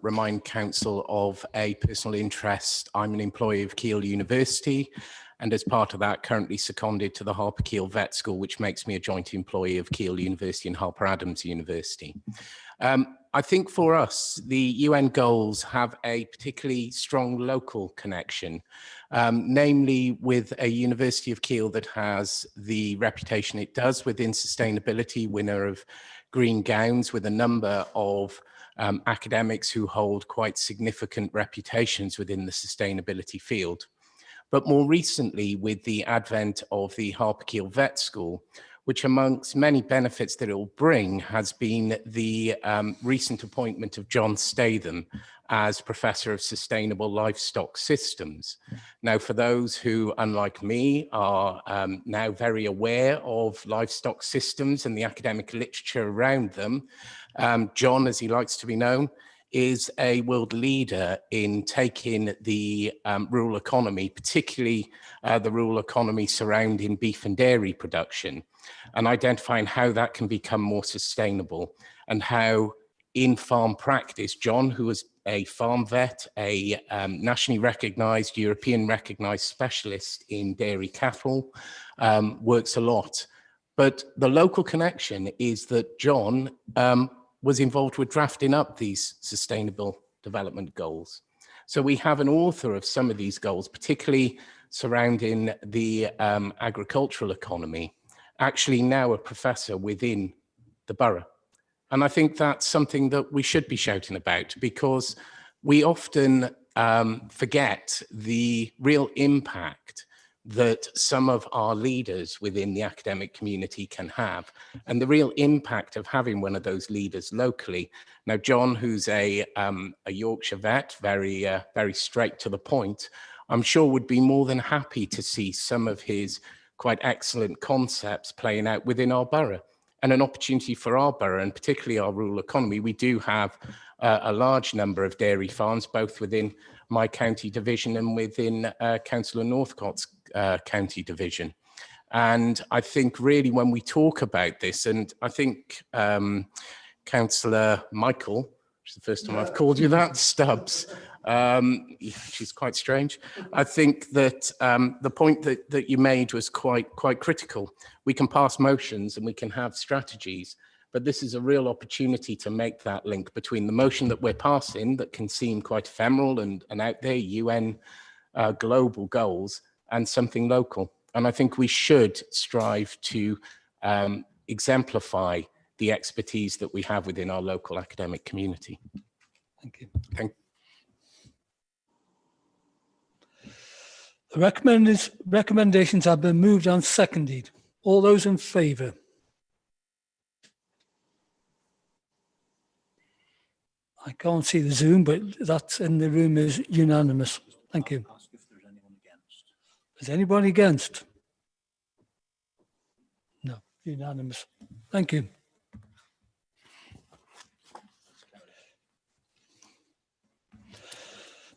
remind Council of a personal interest. I'm an employee of Keele University, and as part of that, currently seconded to the Harper Keele Vet School, which makes me a joint employee of Keele University and Harper Adams University. I think for us, the UN goals have a particularly strong local connection, namely with a University of Kiel that has the reputation it does within sustainability, winner of green gowns, with a number of academics who hold quite significant reputations within the sustainability field. But more recently, with the advent of the Harper Kiel Vet School, which amongst many benefits that it will bring has been the recent appointment of John Statham as Professor of Sustainable Livestock Systems. Now, for those who, unlike me, are now very aware of livestock systems and the academic literature around them, John, as he likes to be known, is a world leader in taking the rural economy, particularly the rural economy surrounding beef and dairy production, and identifying how that can become more sustainable, and how in farm practice, John, who is a farm vet, a nationally recognized, European recognized specialist in dairy cattle, works a lot. But the local connection is that John was involved with drafting up these sustainable development goals. So we have an author of some of these goals, particularly surrounding the agricultural economy, actually now a professor within the borough. And I think that's something that we should be shouting about, because we often forget the real impact that some of our leaders within the academic community can have, and the real impact of having one of those leaders locally. Now, John, who's a Yorkshire vet, very straight to the point, I'm sure would be more than happy to see some of his quite excellent concepts playing out within our borough, and an opportunity for our borough, and particularly our rural economy. We do have a large number of dairy farms, both within my county division and within Councillor Northcott's county division. And I think really when we talk about this, and I think Councillor Michael, which is the first time I've called you that, Stubbs, she's quite strange. I think that the point that you made was quite critical. We can pass motions and we can have strategies, but this is a real opportunity to make that link between the motion that we're passing that can seem quite ephemeral and out there, UN global goals, and something local. And I think we should strive to exemplify the expertise that we have within our local academic community. Thank you. The recommendations have been moved and seconded. All those in favour? I can't see the Zoom, but that's in the room is unanimous. Thank you. Ask if there's anyone against. Is anybody against? No, unanimous. Thank you.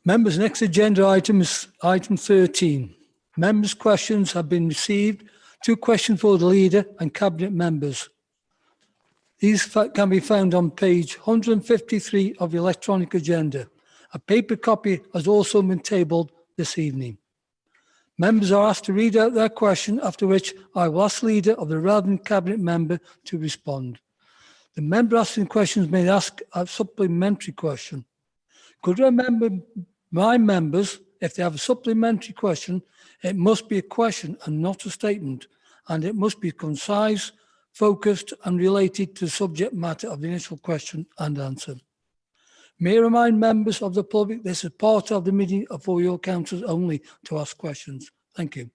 Members, next agenda item is item 13. Members' questions have been received. 2 questions for the leader and cabinet members. These can be found on page 153 of the electronic agenda. A paper copy has also been tabled this evening. Members are asked to read out their question, after which I will ask the leader of the relevant cabinet member to respond. The member asking questions may ask a supplementary question. Could I remind members, if they have a supplementary question, it must be a question and not a statement, and it must be concise, focused and related to the subject matter of the initial question and answer. May I remind members of the public this is part of the meeting for your councillors only to ask questions. Thank you.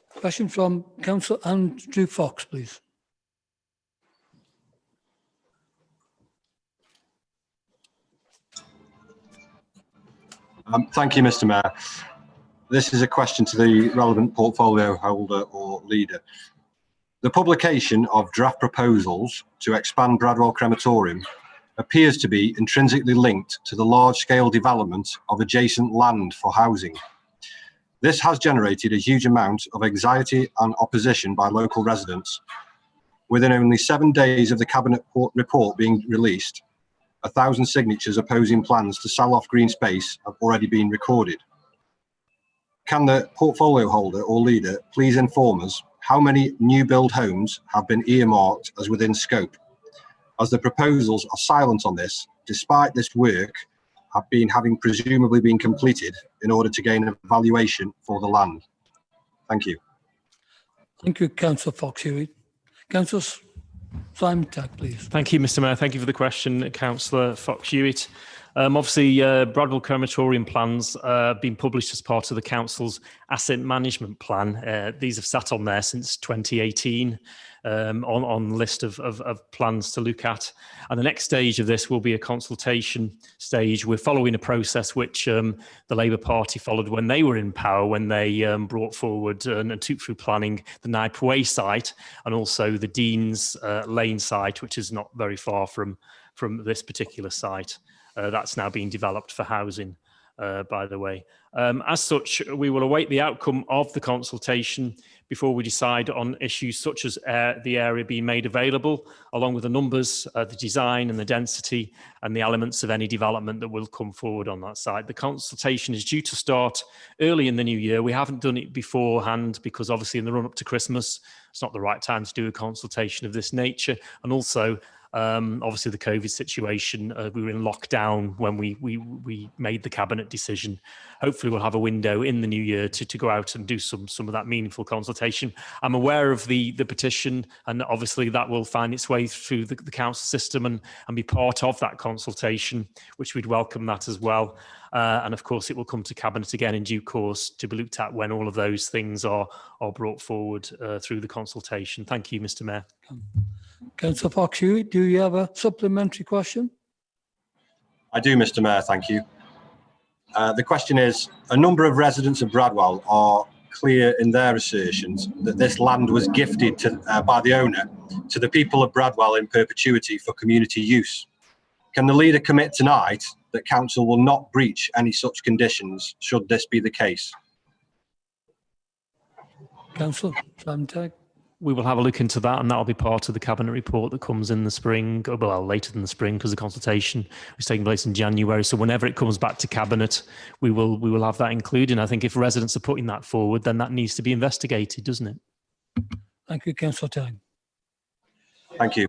Question from Councillor Andrew Fox, please. Thank you, Mr. Mayor. This is a question to the relevant portfolio holder or leader. The publication of draft proposals to expand Bradwell Crematorium appears to be intrinsically linked to the large-scale development of adjacent land for housing. This has generated a huge amount of anxiety and opposition by local residents. Within only 7 days of the Cabinet report being released, 1,000 signatures opposing plans to sell off green space have already been recorded. Can the portfolio holder or leader please inform us how many new build homes have been earmarked as within scope? as the proposals are silent on this, despite this work having presumably been completed in order to gain a valuation for the land. Thank you. Thank you, Councillor Fox-Hewitt. Councillor Simon Tag, please. Thank you, Mr. Mayor. Thank you for the question, Councillor Fox-Hewitt. Obviously, Bradwell crematorium plans been published as part of the council's asset management plan. These have sat on there since 2018 on the list of plans to look at. And the next stage of this will be a consultation stage. We're following a process which the Labour Party followed when they were in power, when they brought forward and took through planning the Knipe Way site and also the Dean's Lane site, which is not very far from this particular site. That's now being developed for housing, by the way. As such, we will await the outcome of the consultation before we decide on issues such as the area being made available, along with the numbers, the design and the density and the elements of any development that will come forward on that site. The consultation is due to start early in the new year. We haven't done it beforehand because obviously in the run up to Christmas, it's not the right time to do a consultation of this nature. And also, obviously the COVID situation, we were in lockdown when we made the cabinet decision. Hopefully we'll have a window in the new year to go out and do some of that meaningful consultation. I'm aware of the petition, and obviously that will find its way through the council system and be part of that consultation, which we'd welcome that as well. And of course it will come to cabinet again in due course to be looked at when all of those things are brought forward through the consultation. Thank you, Mr. Mayor. Councillor Fox-Hewitt, do you have a supplementary question? I do, Mr. Mayor, thank you. The question is, a number of residents of Bradwell are clear in their assertions that this land was gifted by the owner to the people of Bradwell in perpetuity for community use. Can the leader commit tonight that council will not breach any such conditions should this be the case? Councillor Simon Tag. We will have a look into that, and that will be part of the cabinet report that comes in the spring, well, later than the spring, because the consultation is taking place in January. So whenever it comes back to cabinet, we will have that included. And I think if residents are putting that forward, then that needs to be investigated, doesn't it? Thank you, Councillor Tang. Thank you.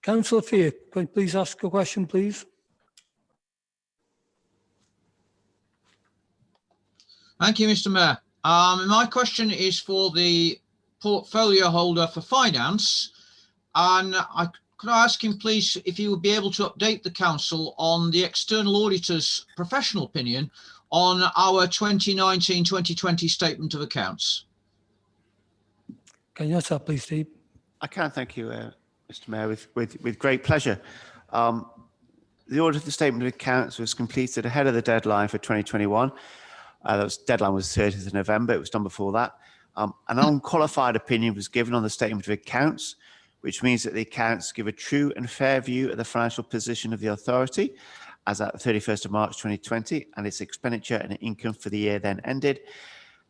Councillor Fear, can you please ask a question, please? Thank you, Mr. Mayor. My question is for the portfolio holder for finance, and could I ask him, please, if he would be able to update the council on the external auditor's professional opinion on our 2019-2020 statement of accounts? Can you answer that, please, Steve? I can, thank you, Mr. Mayor, with great pleasure. The audit of the statement of accounts was completed ahead of the deadline for 2021. The deadline was 30th of November. It was done before that. An unqualified opinion was given on the statement of accounts, which means that the accounts give a true and fair view of the financial position of the authority as at the 31st of March 2020 and its expenditure and income for the year then ended.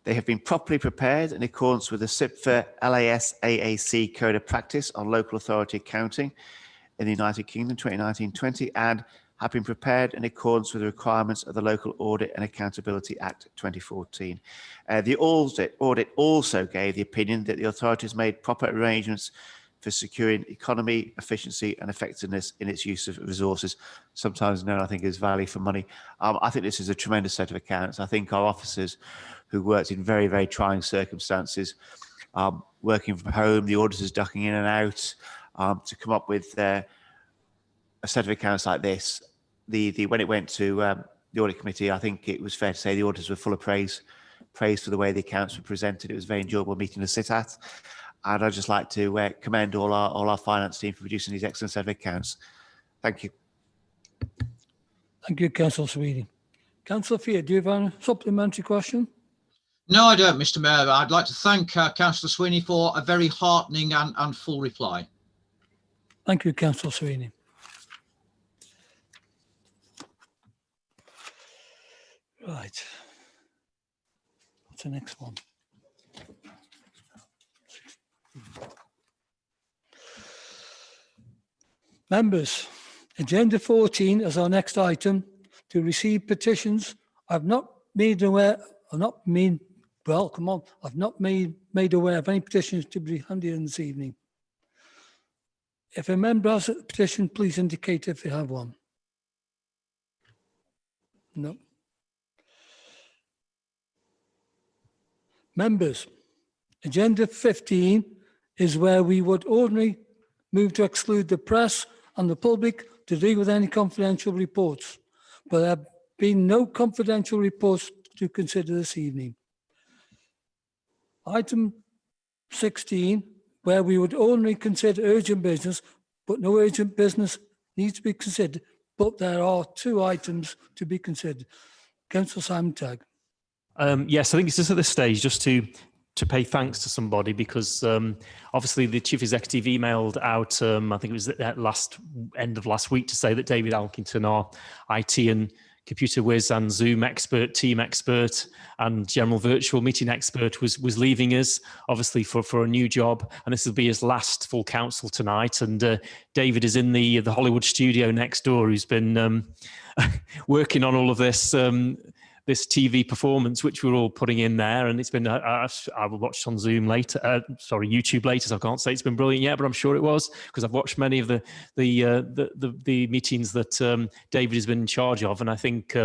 They have been properly prepared in accordance with the CIPFA LAS AAC Code of Practice on Local Authority Accounting in the United Kingdom 2019-20 and have been prepared in accordance with the requirements of the Local Audit and Accountability Act 2014. The audit also gave the opinion that the authority has made proper arrangements for securing economy, efficiency and effectiveness in its use of resources, sometimes known, I think, as value for money. I think this is a tremendous set of accounts. I think our officers who worked in very, very trying circumstances, working from home, the auditors ducking in and out, to come up with a set of accounts like this. When it went to the audit committee, I think it was fair to say the auditors were full of praise for the way the accounts were presented. It was a very enjoyable meeting to sit at, and I'd just like to commend all our finance team for producing these excellent set of accounts. Thank you. Thank you, Councillor Sweeney. Councillor Fear, do you have a supplementary question? No, I don't, Mr. Mayor. I'd like to thank Councillor Sweeney for a very heartening and full reply. Thank you, Councillor Sweeney. Right. What's the next one? Members, Agenda 14 is our next item to receive petitions. I've not made aware of any petitions to be handed in this evening. If a member has a petition, please indicate if you have one. No. Members, agenda 15 is where we would ordinarily move to exclude the press and the public to deal with any confidential reports, but there have been no confidential reports to consider this evening. Item 16, where we would ordinarily consider urgent business, but no urgent business needs to be considered, but there are 2 items to be considered. Councillor Simon Tagg. Yes, I think it's just at this stage just to pay thanks to somebody, because obviously the Chief Executive emailed out, I think it was at end of last week, to say that David Alkington, our IT and computer whiz and Zoom expert, team expert and general virtual meeting expert was leaving us, obviously for a new job, and this will be his last full council tonight. And David is in the Hollywood studio next door, who's been working on all of this this TV performance, which we're all putting in there, and it's been I will watch on Zoom later, YouTube later, so I can't say it's been brilliant yet, but I'm sure it was, because I've watched many of the meetings that David has been in charge of, and I think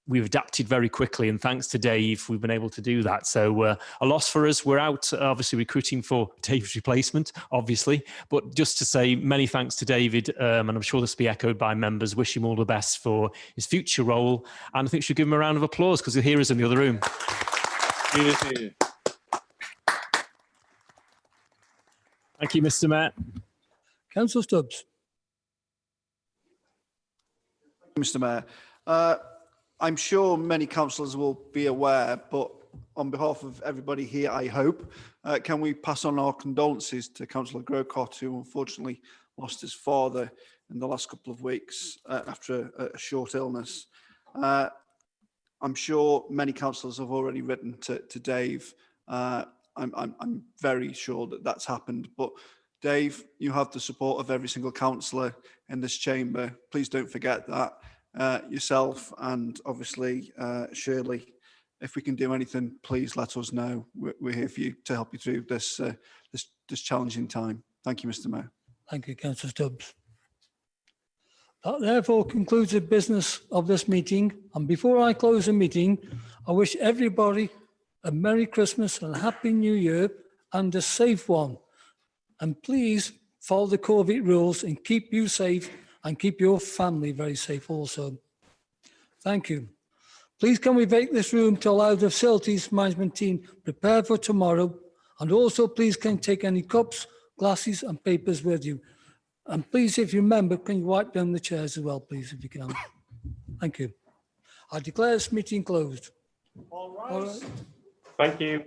we've adapted very quickly, and thanks to Dave, we've been able to do that. So a loss for us. We're out obviously recruiting for David's replacement, obviously, but just to say many thanks to David, and I'm sure this will be echoed by members. Wish him all the best for his future role, and I think we should give him a round of applause, because he'll hear us in the other room. Thank you, Mr. Mayor. Councillor Stubbs. Mr. Mayor. I'm sure many councillors will be aware, but on behalf of everybody here, I hope, can we pass on our condolences to Councillor Grocott, who unfortunately lost his father in the last couple of weeks after a short illness. I'm sure many councillors have already written to Dave. I'm very sure that that's happened, but Dave, you have the support of every single councillor in this chamber. Please don't forget that. Yourself and obviously Shirley, if we can do anything, please let us know. We're here for you to help you through this challenging time. Thank you, Mr. Mayor. Thank you, Councillor Stubbs. That therefore concludes the business of this meeting. And before I close the meeting, I wish everybody a Merry Christmas and a Happy New Year and a safe one. And please follow the COVID rules and keep you safe and keep your family very safe also. Thank you. Please can we vacate this room to allow the facilities management team prepare for tomorrow, and also please can take any cups, glasses and papers with you. And please, if you remember, can you wipe down the chairs as well, please, if you can. Thank you. I declare this meeting closed. All right. All right. Thank you.